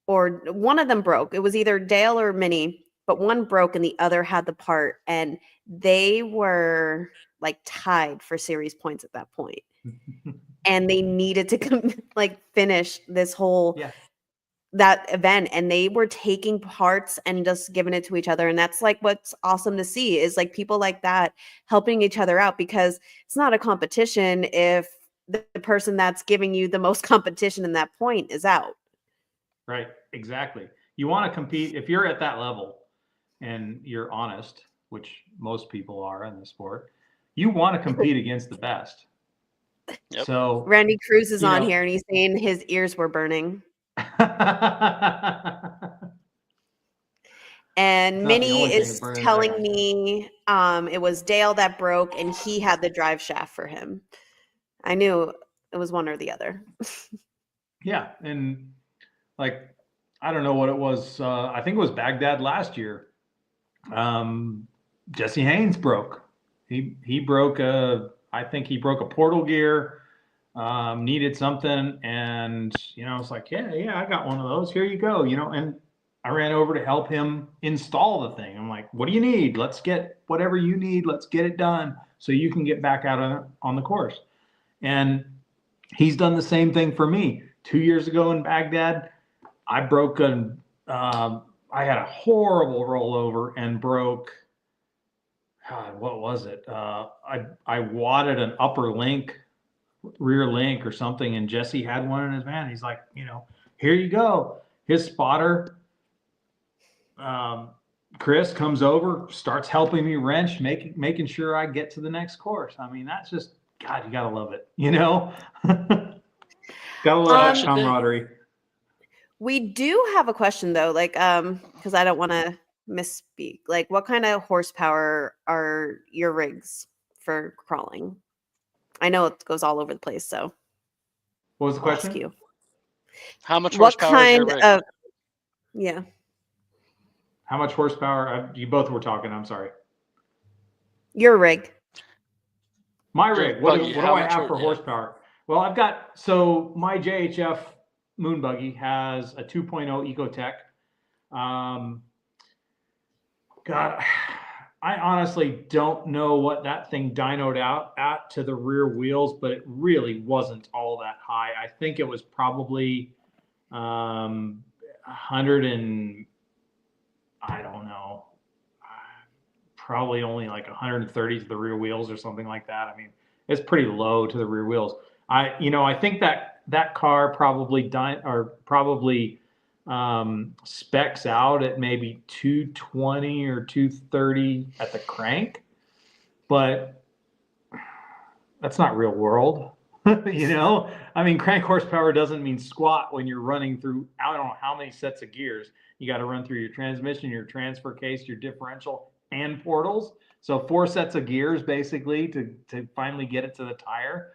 or one of them broke. It was either Dale or Minnie, but one broke and the other had the part. And they were like tied for series points at that point. And they needed to finish this whole that event, and they were taking parts and just giving it to each other. And that's like what's awesome to see, is like people like that helping each other out, because it's not a competition if the person that's giving you the most competition in that point is out. Right, exactly. You want to compete if you're at that level and you're honest, which most people are in the sport. You want to compete against the best. Yep. So Randy Cruz is on here and he's saying his ears were burning. And Minnie is telling me it was Dale that broke and he had the drive shaft for him. I knew it was one or the other. Yeah. And like, I don't know what it was. I think it was Baghdad last year. Jesse Haynes broke. He broke I think he broke a portal gear, needed something. And, it's like, yeah, I got one of those. Here you go. And I ran over to help him install the thing. I'm like, what do you need? Let's get whatever you need. Let's get it done so you can get back out on the course. And he's done the same thing for me. 2 years ago in Baghdad, I broke I had a horrible rollover and broke, God, what was it? I wadded an upper link, rear link or something, and Jesse had one in his van. He's like, here you go. His spotter, Chris, comes over, starts helping me wrench, making sure I get to the next course. I mean, that's just, God, you gotta love it, Gotta love that camaraderie. We do have a question though, because I don't want to misspeak. Like, what kind of horsepower are your rigs for crawling? I know it goes all over the place, so. What was the question? Ask you. How much horsepower is your rig? Yeah. How much horsepower? You both were talking. I'm sorry. Your rig. My rig. What do I have for horsepower? Well, my JHF moon buggy has a 2.0 Ecotech. God, I honestly don't know what that thing dynoed out at to the rear wheels, but it really wasn't all that high. I think it was probably 100 and I don't know, probably only like 130 to the rear wheels or something like that. I mean, it's pretty low to the rear wheels. I think that car probably specs out at maybe 220 or 230 at the crank, but that's not real world. You know, I mean, crank horsepower doesn't mean squat when you're running through, I don't know how many sets of gears. You got to run through your transmission, your transfer case, your differential, and portals. So 4 sets of gears basically to finally get it to the tire.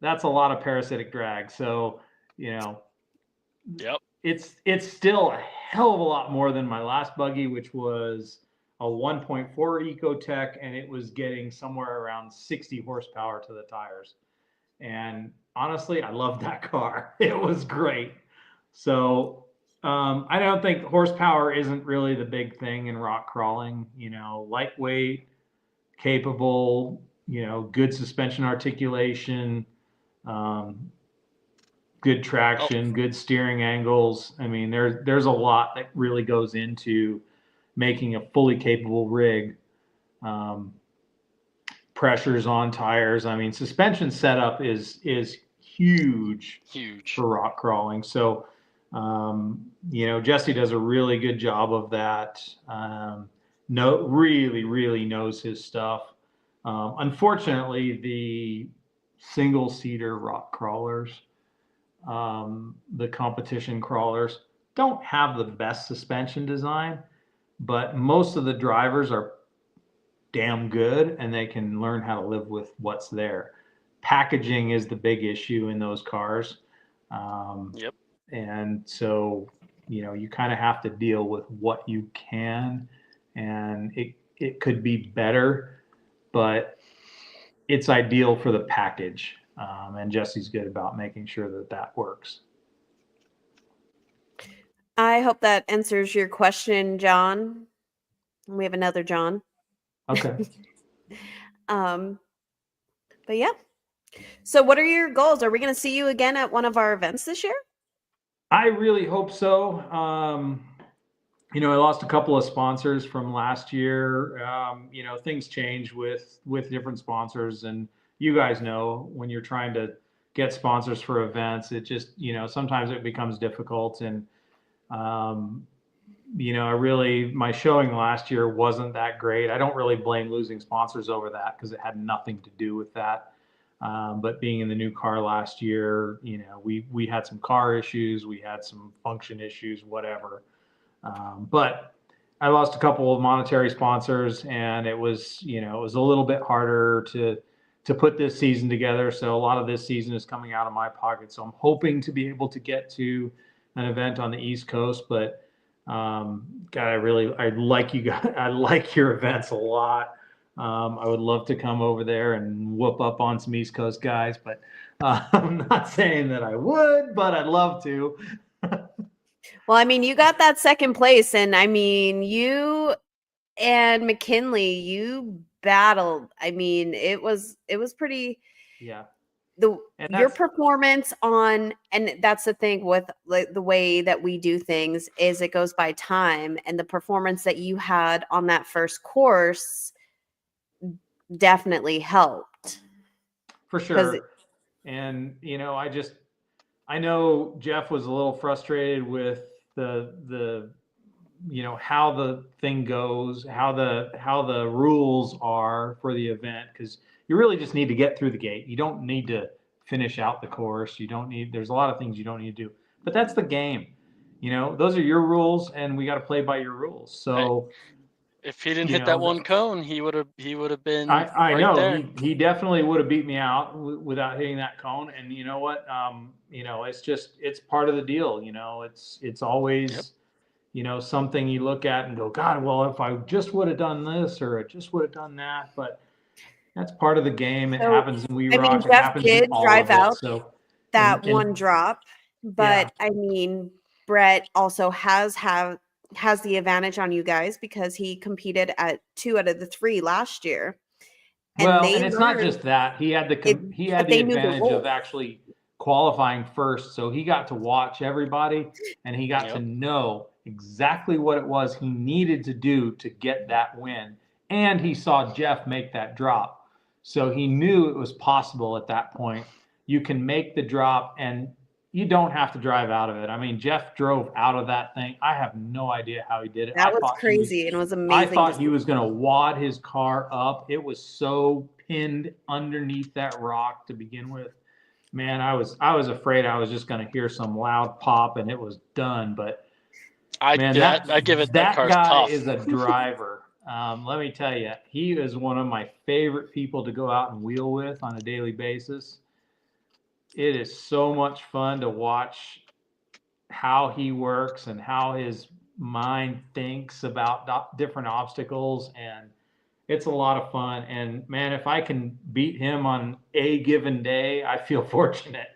That's a lot of parasitic drag. So, you know, Yep. it's still a hell of a lot more than my last buggy, which was a 1.4 Ecotech, and it was getting somewhere around 60 horsepower to the tires. And honestly, I loved that car. It was great. So I don't think horsepower isn't really the big thing in rock crawling. You know, lightweight, capable, you know, good suspension articulation, um, good traction, good steering angles. I mean, there's a lot that really goes into making a fully capable rig. Um, Pressures on tires. I mean, suspension setup is huge Huge. for rock crawling. So, you know, Jesse does a really good job of that. Really knows his stuff. Unfortunately, the single seater rock crawlers, the competition crawlers, don't have the best suspension design, but most of the drivers are damn good and they can learn how to live with what's there. Packaging is the big issue in those cars. Yep. And so, you know, you kind of have to deal with what you can, and it could be better, but it's ideal for the package. And Jesse's good about making sure that that works. I hope that answers your question, John. We have another John. Okay. But yeah. So what are your goals? Are we going to see you again at one of our events this year? I really hope so. You know, I lost a couple of sponsors from last year. You know, things change with different sponsors, and you guys know when you're trying to get sponsors for events, it just, you know, sometimes it becomes difficult. And you know, my showing last year wasn't that great. I don't really blame losing sponsors over that because it had nothing to do with that. But being in the new car last year, you know, we had some car issues, we had some function issues, whatever. But I lost a couple of monetary sponsors, and it was, you know, it was a little bit harder to put this season together. So a lot of this season is coming out of my pocket. So I'm hoping to be able to get to an event on the East Coast, but God, I like you guys. I like your events a lot. I would love to come over there and whoop up on some East Coast guys, but I'm not saying that I would, but I'd love to. Well, I mean, you got that second place, and I mean, you and McKinley, you battled. I mean, it was pretty. Yeah. Your performance on, and that's the thing with like the way that we do things is it goes by time, and the performance that you had on that first course definitely helped. For sure. And, you know, I know Jeff was a little frustrated with the you know, how the thing goes, how the rules are for the event, because you really just need to get through the gate. You don't need to finish out the course. There's a lot of things you don't need to do, but that's the game. You know, those are your rules, and we got to play by your rules. So if he didn't hit that one cone, he would have been. I right know there. he definitely would have beat me out without hitting that cone. And you know what? You know, it's part of the deal. You know, it's always. Yep. You know, something you look at and go, God, well, if I just would have done this or I just would have done that, but that's part of the game. It happens in We Rock. It happens in all of it. So that one drop, but yeah. I mean, Brett also has the advantage on you guys because he competed at 2 out of the 3 last year. And it's not just that he had the advantage of actually qualifying first, so he got to watch everybody and he got to know exactly what it was he needed to do to get that win. And he saw Jeff make that drop, so he knew it was possible at that point. You can make the drop and you don't have to drive out of it. I mean, Jeff drove out of that thing. I have no idea how he did it. That was crazy and it was amazing. I thought he was going to wad his car up. It was so pinned underneath that rock to begin with. Man, I was afraid I was just going to hear some loud pop and it was done. But man, I give it that that car's guy tough. is a driver. Let me tell you, he is one of my favorite people to go out and wheel with on a daily basis. It is so much fun to watch how he works and how his mind thinks about different obstacles, and it's a lot of fun. And man, if I can beat him on a given day, I feel fortunate.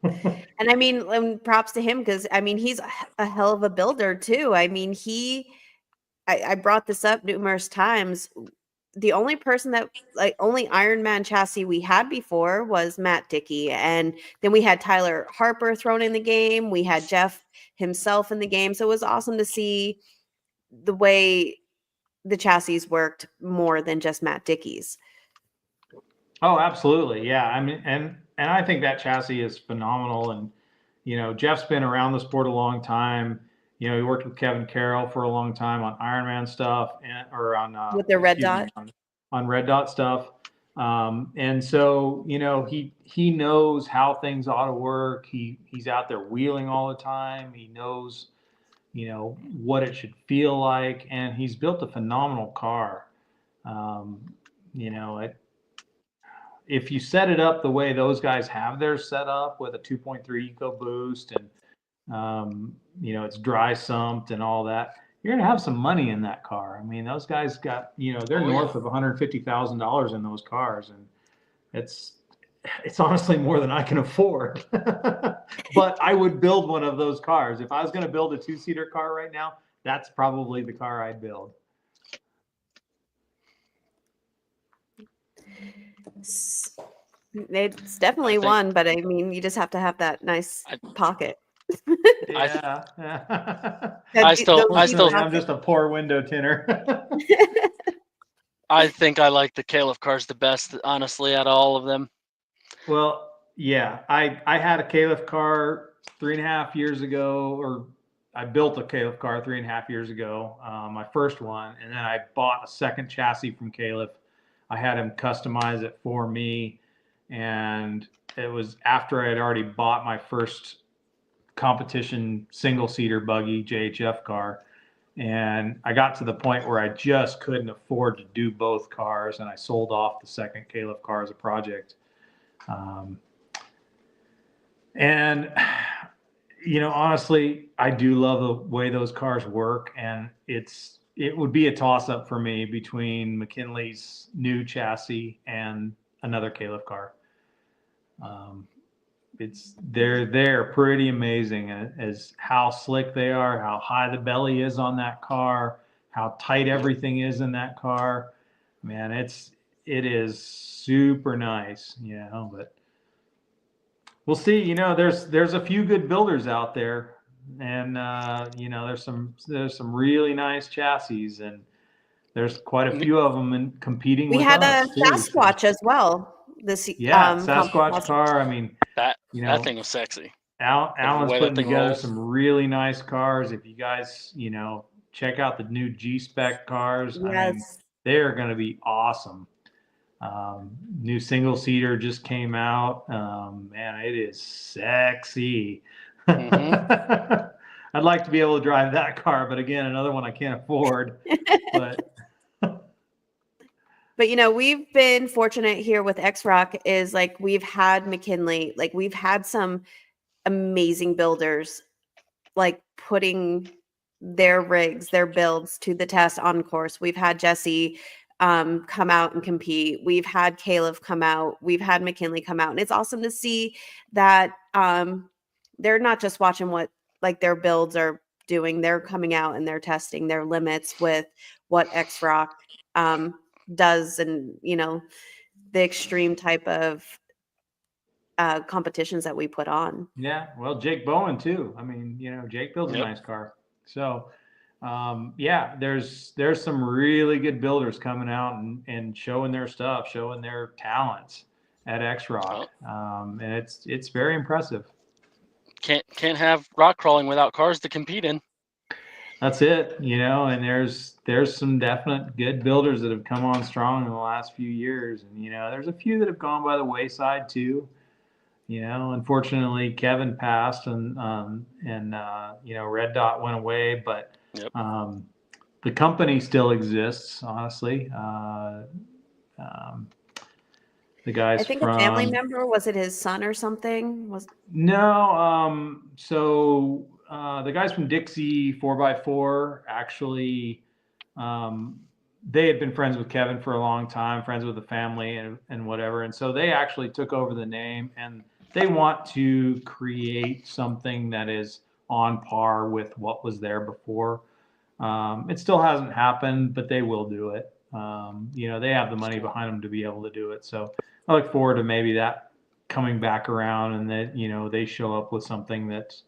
And I mean, props to him because I mean he's a hell of a builder too. I mean, I brought this up numerous times. The only person that only Iron Man chassis we had before was Matt Dickey. And then we had Tyler Harper thrown in the game. We had Jeff himself in the game. So it was awesome to see the way the chassis worked more than just Matt Dickey's. Oh, absolutely. Yeah. I mean, and I think that chassis is phenomenal. And, Jeff's been around the sport a long time. He worked with Kevin Carroll for a long time on Ironman stuff or on With the red dot. On red dot stuff. And so, he knows how things ought to work. He's out there wheeling all the time. He knows, what it should feel like, and he's built a phenomenal car. Um, if you set it up the way those guys have theirs set up with a 2.3 EcoBoost and it's dry sumped and all that, you're going to have some money in that car. I mean, those guys got, they're north of $150,000 in those cars, and it's honestly more than I can afford. But I would build one of those cars. If I was going to build a 2-seater car right now, that's probably the car I'd build. It's definitely one, but I mean, you just have to have that nice pocket. Yeah. I'm just a poor window tinner. I think I like the Caliph cars the best, honestly, out of all of them. Well, yeah, I had a Caliph car 3.5 years ago, or I built a Caliph car 3.5 years ago, my first one, and then I bought a second chassis from Caliph. I had him customize it for me, and it was after I had already bought my first competition single-seater buggy JHF car, and I got to the point where I just couldn't afford to do both cars, and I sold off the second Caliph car as a project. And honestly, I do love the way those cars work, and it would be a toss-up for me between McKinley's new chassis and another Caliph car. They're pretty amazing as how slick they are, how high the belly is on that car, how tight everything is in that car. Man, it is super nice, but we'll see. There's a few good builders out there, and there's some really nice chassis, and there's quite a few of them and competing. We with had us a too, Sasquatch as well. Sasquatch car. I mean, that thing was sexy. Alan's putting together some really nice cars. If you guys, check out the new G-Spec cars, yes. I mean, they are going to be awesome. New single-seater just came out. Man, it is sexy. Mm-hmm. I'd like to be able to drive that car, but again, another one I can't afford. But we've been fortunate here with X-Rock is like we've had McKinley, like we've had some amazing builders like putting their rigs, their builds to the test on course. We've had Jesse come out and compete. We've had Caliph come out. We've had McKinley come out. And it's awesome to see that they're not just watching what like their builds are doing. They're coming out and they're testing their limits with what X-Rock does, and the extreme type of competitions that we put on. Yeah, well, Jake Bowen too. I mean, Jake builds a nice car. So there's some really good builders coming out and showing their stuff, showing their talents at X-Rock. And it's very impressive. Can't have rock crawling without cars to compete in. That's it, and there's some definite good builders that have come on strong in the last few years, and there's a few that have gone by the wayside too. Unfortunately, Kevin passed, and Red Dot went away, but Yep. the company still exists. Honestly, the guys I think a family from member, was it his son or something? no, so the guys from Dixie 4x4 actually, they had been friends with Kevin for a long time, friends with the family and whatever, and so they actually took over the name, and they want to create something that is on par with what was there before. It still hasn't happened, but they will do it. They have the money behind them to be able to do it. So I look forward to maybe that coming back around, and that they show up with something that's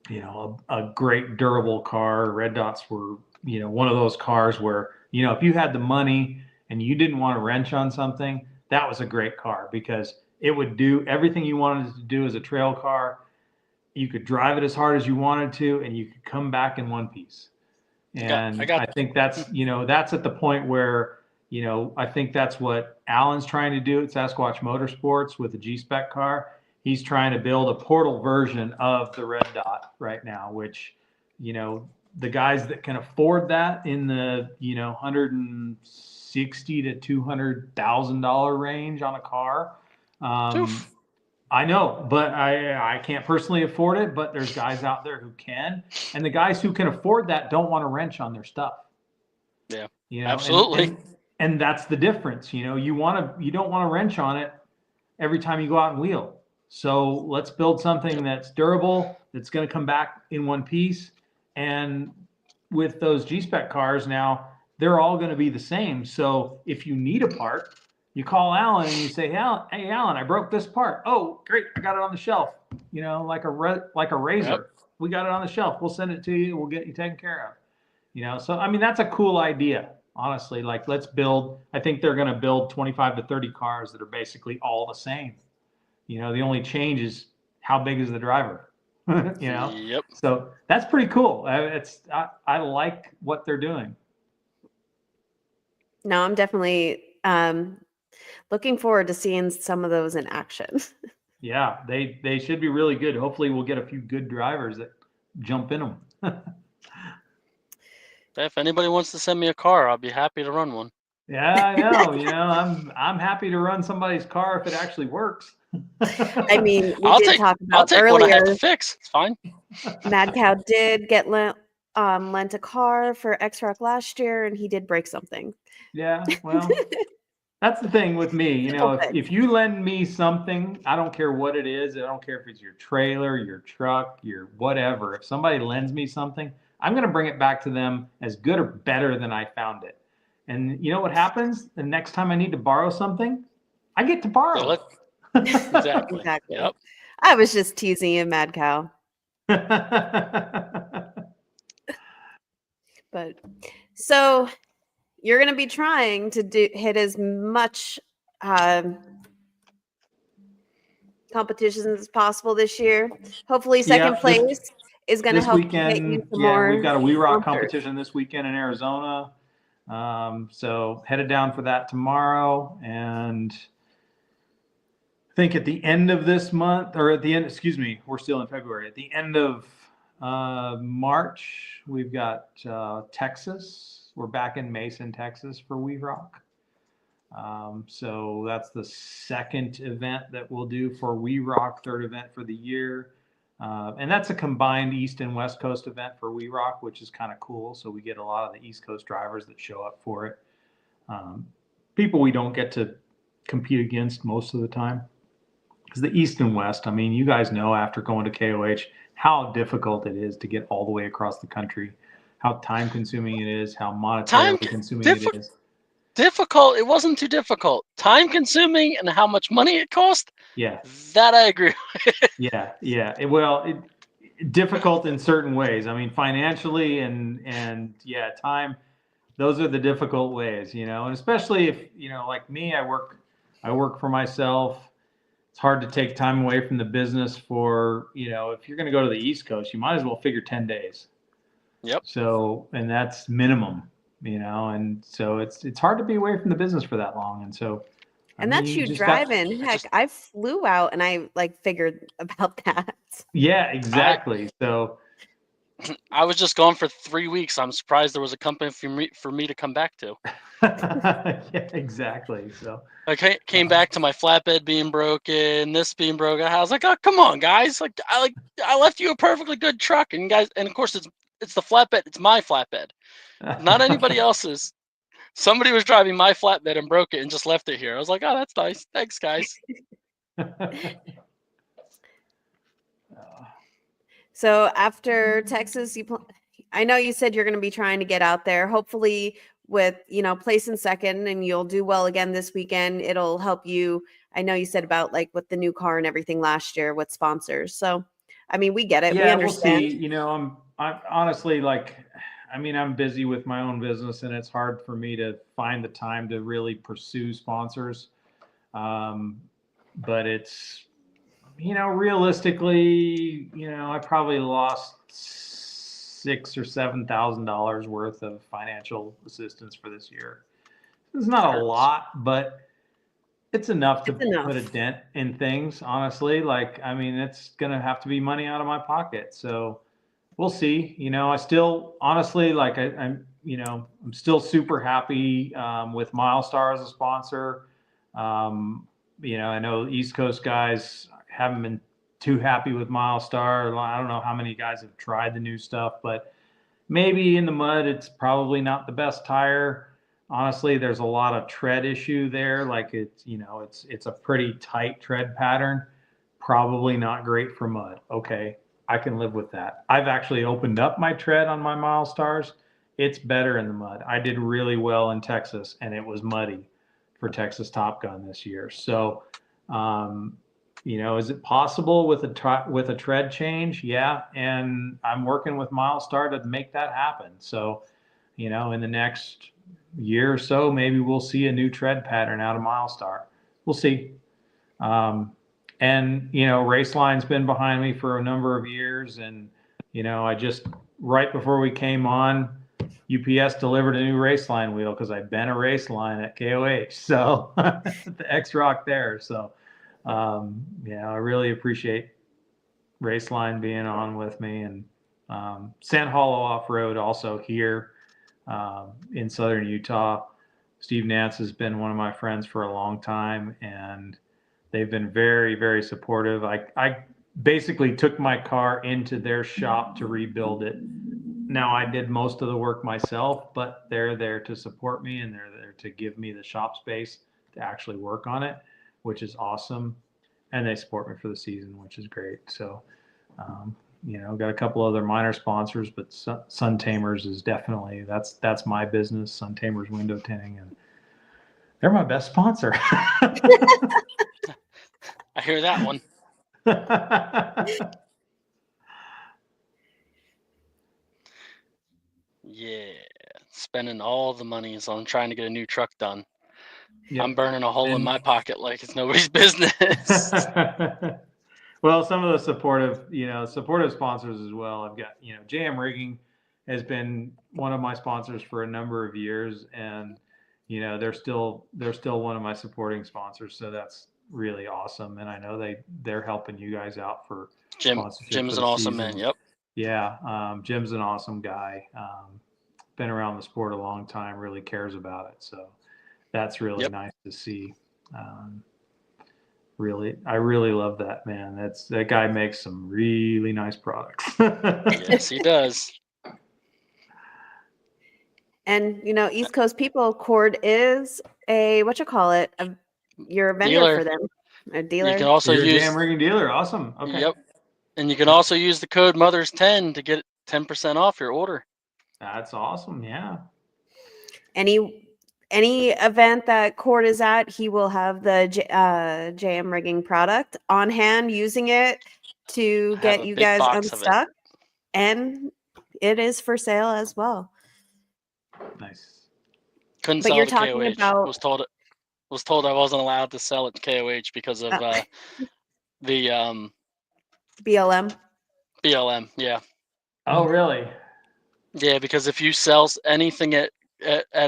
a great durable car. Red Dots were one of those cars where if you had the money and you didn't want to wrench on something, that was a great car because it would do everything you wanted it to do as a trail car. You could drive it as hard as you wanted to, and you could come back in one piece. And I think that's that's at the point where I think that's what Alan's trying to do at Sasquatch Motorsports with the G-Spec car. He's trying to build a portal version of the Red Dot right now, which the guys that can afford that in the $160,000 to $200,000 range on a car. I know, but I can't personally afford it, but there's guys out there who can. And the guys who can afford that don't want to wrench on their stuff. Yeah. Absolutely. And that's the difference. You don't want to wrench on it every time you go out and wheel. So let's build something that's durable, that's going to come back in one piece. And with those G-Spec cars now, they're all going to be the same. So if you need a part, you call Alan and you say, hey, Alan, I broke this part. Oh, great. I got it on the shelf. Like a razor. Yep. We got it on the shelf. We'll send it to you. We'll get you taken care of. So, I mean, that's a cool idea, honestly. Like, let's build, I think they're going to build 25 to 30 cars that are basically all the same. The only change is how big is the driver, Yep. So that's pretty cool. I like what they're doing. No, I'm definitely looking forward to seeing some of those in action. Yeah, they should be really good. Hopefully we'll get a few good drivers that jump in them. If anybody wants to send me a car, I'll be happy to run one. Yeah, I know. I'm happy to run somebody's car if it actually works. I mean, I'll take earlier. One I have to fix. It's fine. MadCow did get lent a car for X-Rock last year, and he did break something. Yeah, well, that's the thing with me. If you lend me something, I don't care what it is. I don't care if it's your trailer, your truck, your whatever. If somebody lends me something, I'm going to bring it back to them as good or better than I found it. And you know what happens? The next time I need to borrow something, I get to borrow it. Exactly. Yep. I was just teasing you, MadCow. But so you're going to be trying to hit as much competitions as possible this year. Hopefully, second place is going to help get you some more. We've got a We Rock competition this weekend in Arizona. So headed down for that tomorrow, and I think at the end of this month, or we're still in February. At the end of March, we've got Texas. We're back in Mason, Texas for We Rock. So that's the second event that we'll do for We Rock, third event for the year. And that's a combined East and West Coast event for We Rock, which is kind of cool. So we get a lot of the East Coast drivers that show up for it. People we don't get to compete against most of the time. Because the East and West, I mean, you guys know after going to KOH how difficult it is to get all the way across the country, how time consuming it is, how monetarily consuming it is. Difficult. It wasn't too difficult. Time consuming and how much money it cost. Yeah. That I agree with. Yeah. Difficult in certain ways. I mean, financially and time. Those are the difficult ways, and especially if, like me, I work for myself. It's hard to take time away from the business for, if you're going to go to the East Coast, you might as well figure 10 days. Yep. So, and that's minimum, and so it's hard to be away from the business for that long. And so And that's you driving. Heck, I flew out and I like figured about that. Yeah, exactly. So I was just gone for 3 weeks. I'm surprised there was a company for me to come back to. yeah, exactly. So I came back to my flatbed being broken, this being broken. I was like, oh, come on, guys! I left you a perfectly good truck, and guys, and of course it's the flatbed. It's my flatbed, not anybody else's. Somebody was driving my flatbed and broke it and just left it here. I was like, oh, that's nice. Thanks, guys. So after Texas, I know you said you're going to be trying to get out there. Hopefully, with placing second, and you'll do well again this weekend. It'll help you. I know you said about like with the new car and everything last year with sponsors. So, I mean, we get it. Yeah, we understand. We'll see. I'm honestly like, I mean, I'm busy with my own business, and it's hard for me to find the time to really pursue sponsors. But it's, realistically, I probably lost $6,000 or $7,000 worth of financial assistance for this year. It's not a lot, but it's enough to put a dent in things, honestly. Like, I mean, it's gonna have to be money out of my pocket. So we'll see. I still honestly like I'm still super happy with Milestar as a sponsor. I know East Coast guys haven't been too happy with Milestar. I don't know how many guys have tried the new stuff, but maybe in the mud, it's probably not the best tire. Honestly, there's a lot of tread issue there. Like it's a pretty tight tread pattern. Probably not great for mud. Okay, I can live with that. I've actually opened up my tread on my Milestars. It's better in the mud. I did really well in Texas, and it was muddy for Texas Top Gun this year. So, is it possible with a tread change? Yeah, and I'm working with Milestar to make that happen. So, in the next year or so, maybe we'll see a new tread pattern out of Milestar. We'll see. And Raceline's been behind me for a number of years, and I just right before we came on, UPS delivered a new Raceline wheel because I've been a Raceline at KOH, so the X-Rock there. So I really appreciate Raceline being on with me, and Sand Hollow Off Road also here in southern Utah. Steve Nance has been one of my friends for a long time, and they've been very, very supportive. I basically took my car into their shop to rebuild it. Now, I did most of the work myself, but they're there to support me, and they're there to give me the shop space to actually work on it, which is awesome. And they support me for the season, which is great. So, got a couple other minor sponsors, but Sun Tamers is definitely, that's my business, Sun Tamers Window Tinting, and they're my best sponsor. I hear that one. Yeah, spending all the monies on trying to get a new truck done. Yep. I'm burning a hole in my pocket like it's nobody's business. Well, some of the supportive sponsors as well. I've got, JM Rigging has been one of my sponsors for a number of years, and they're still one of my supporting sponsors. So that's really awesome, and I know they're helping you guys out for sponsorship. Jim's an awesome man. Yep. Yeah, Jim's an awesome guy. Been around the sport a long time. Really cares about it. So that's really nice to see. I really love that, man. That guy makes some really nice products. Yes, he does. And East Coast people, Cord is you're a vendor dealer for them, a dealer. You can also use Jam Rigging dealer. Awesome. Okay. Yep. And you can also use the code Mothers10 to get 10% off your order. That's awesome. Yeah. Any event that Cord is at, he will have the JM Rigging product on hand, using it to get you guys unstuck. And it is for sale as well. Nice. Couldn't sell it to KOH. Was told I wasn't allowed to sell it to KOH because of the BLM. BLM, yeah. Oh, really? Yeah, because if you sell anything at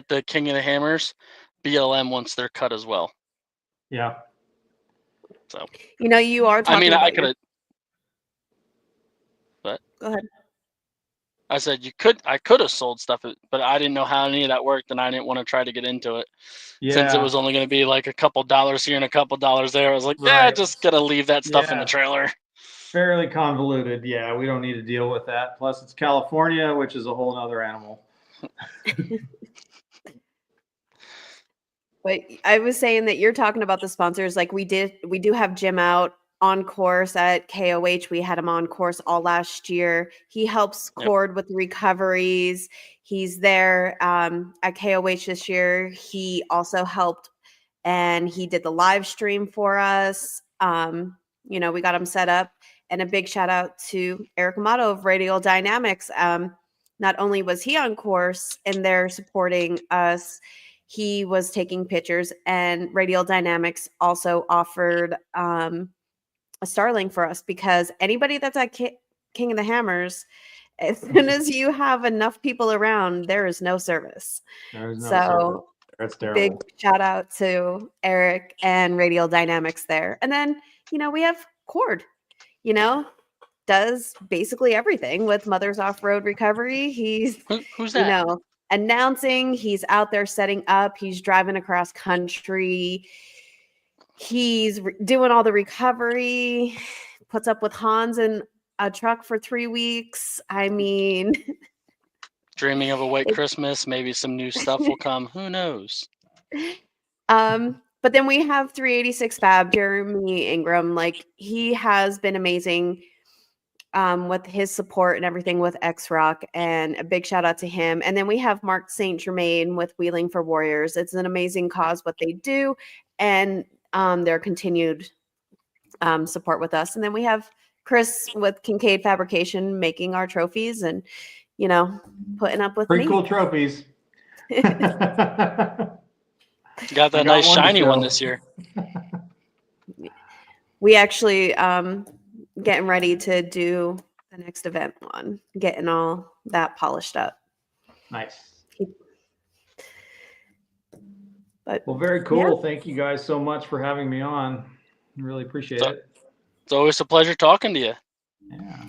the King of the Hammers, BLM wants their cut as well. Yeah. So you are talking I about could have. But Go ahead. I said I could have sold stuff, but I didn't know how any of that worked, and I didn't want to try to get into it. Since it Yeah. was only going to be like a couple dollars here and a couple dollars there, I was like, yeah, Right. just gonna leave that stuff in the Yeah. trailer. Fairly convoluted. Yeah, we don't need to deal with that. Plus, it's California, which is a whole nother animal. But I was saying that you're talking about the sponsors. Like we do have Jim out on course at KOH. We had him on course all last year. He helps Yep. Cord with recoveries. He's there at KOH this year. He also helped and he did the live stream for us. We got him set up. And a big shout out to Eric Amato of Radial Dynamics. Not only was he on course and they're supporting us, he was taking pictures, and Radial Dynamics also offered a Starlink for us, because anybody that's at King of the Hammers, as soon as you have enough people around, there is no service. There's no service. That's terrible. Big shout out to Eric and Radial Dynamics there. And then, we have Cord, does basically everything with Mother's Off-Road Recovery. He's, Who's that? Announcing, he's out there setting up, he's driving across country, he's doing all the recovery, puts up with Hans in a truck for 3 weeks. I mean, dreaming of a white Christmas, maybe some new stuff will come, who knows. But then we have 386 Fab, Jeremy Ingram. Like, he has been amazing with his support and everything with X-Rock, and a big shout out to him. And then we have Mark St. Germain with Wheeling for Warriors. It's an amazing cause what they do, and their continued support with us. And then we have Chris with Kincaid Fabrication making our trophies and, putting up with Pretty me. cool trophies. Got that nice shiny one this year. We actually getting ready to do the next event one, getting all that polished up. Nice. But well, very cool. Yeah. Thank you guys so much for having me on. Really appreciate it. It's always a pleasure talking to you. Yeah.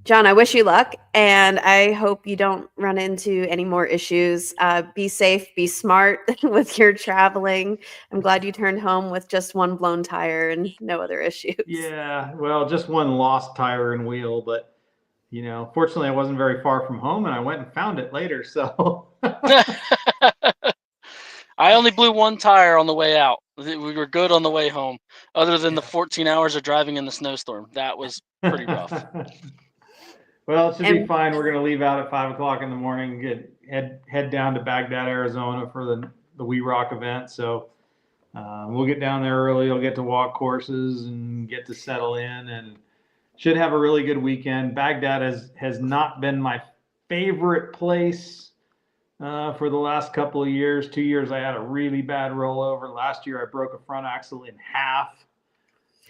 John, I wish you luck, and I hope you don't run into any more issues. Be safe, be smart with your traveling. I'm glad you turned home with just one blown tire and no other issues. Yeah, well, just one lost tire and wheel, but fortunately I wasn't very far from home, and I went and found it later, so. I only blew one tire on the way out. We were good on the way home, other than the 14 hours of driving in the snowstorm. That was pretty rough. Well, it should be fine. We're going to leave out at 5 o'clock in the morning, head down to Baghdad, Arizona for the We Rock event. So we'll get down there early. I'll get to walk courses and get to settle in, and should have a really good weekend. Baghdad has not been my favorite place for the last couple of years. 2 years I had a really bad rollover. Last year I broke a front axle in half.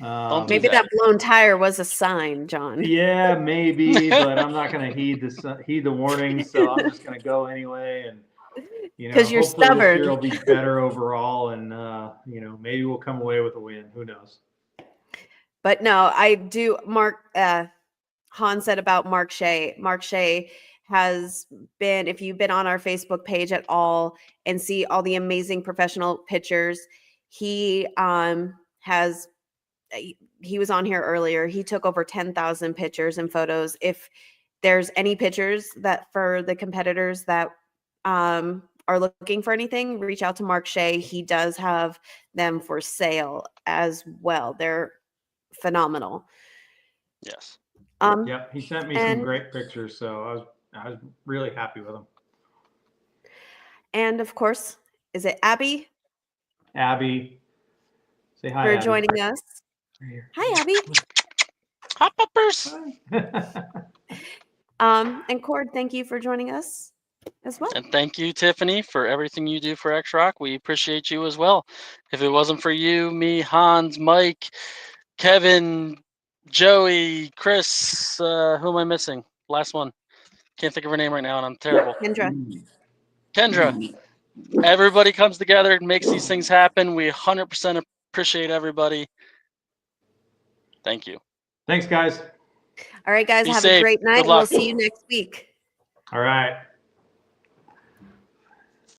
Maybe that blown tire was a sign, John. Yeah, maybe, but I'm not going to heed the warning, so I'm just going to go anyway. And because you're stubborn. This year will be better overall, and maybe we'll come away with a win. Who knows? But no, I do. Han said about Mark Shea. Mark Shea has been, if you've been on our Facebook page at all and see all the amazing professional pictures, he was on here earlier. He took over 10,000 pictures and photos. If there's any pictures that for the competitors that are looking for anything, reach out to Mark Shea. He does have them for sale as well. They're phenomenal. Yes. Yeah, he sent me some great pictures, so I was really happy with them. And of course, is it Abby? Abby, say hi. For Abby. joining us. Hi, Abby. Hi, puppers. And Cord, thank you for joining us as well. And thank you, Tiffany, for everything you do for X-Rock. We appreciate you as well. If it wasn't for you, me, Hans, Mike, Kevin, Joey, Chris, who am I missing? Last one. Can't think of her name right now, and I'm terrible. Kendra. Everybody comes together and makes these things happen. We 100% Appreciate everybody. Thank you. Thanks, guys. All right, guys, Be have safe. a great night. Good And we'll luck. see you next week. All right.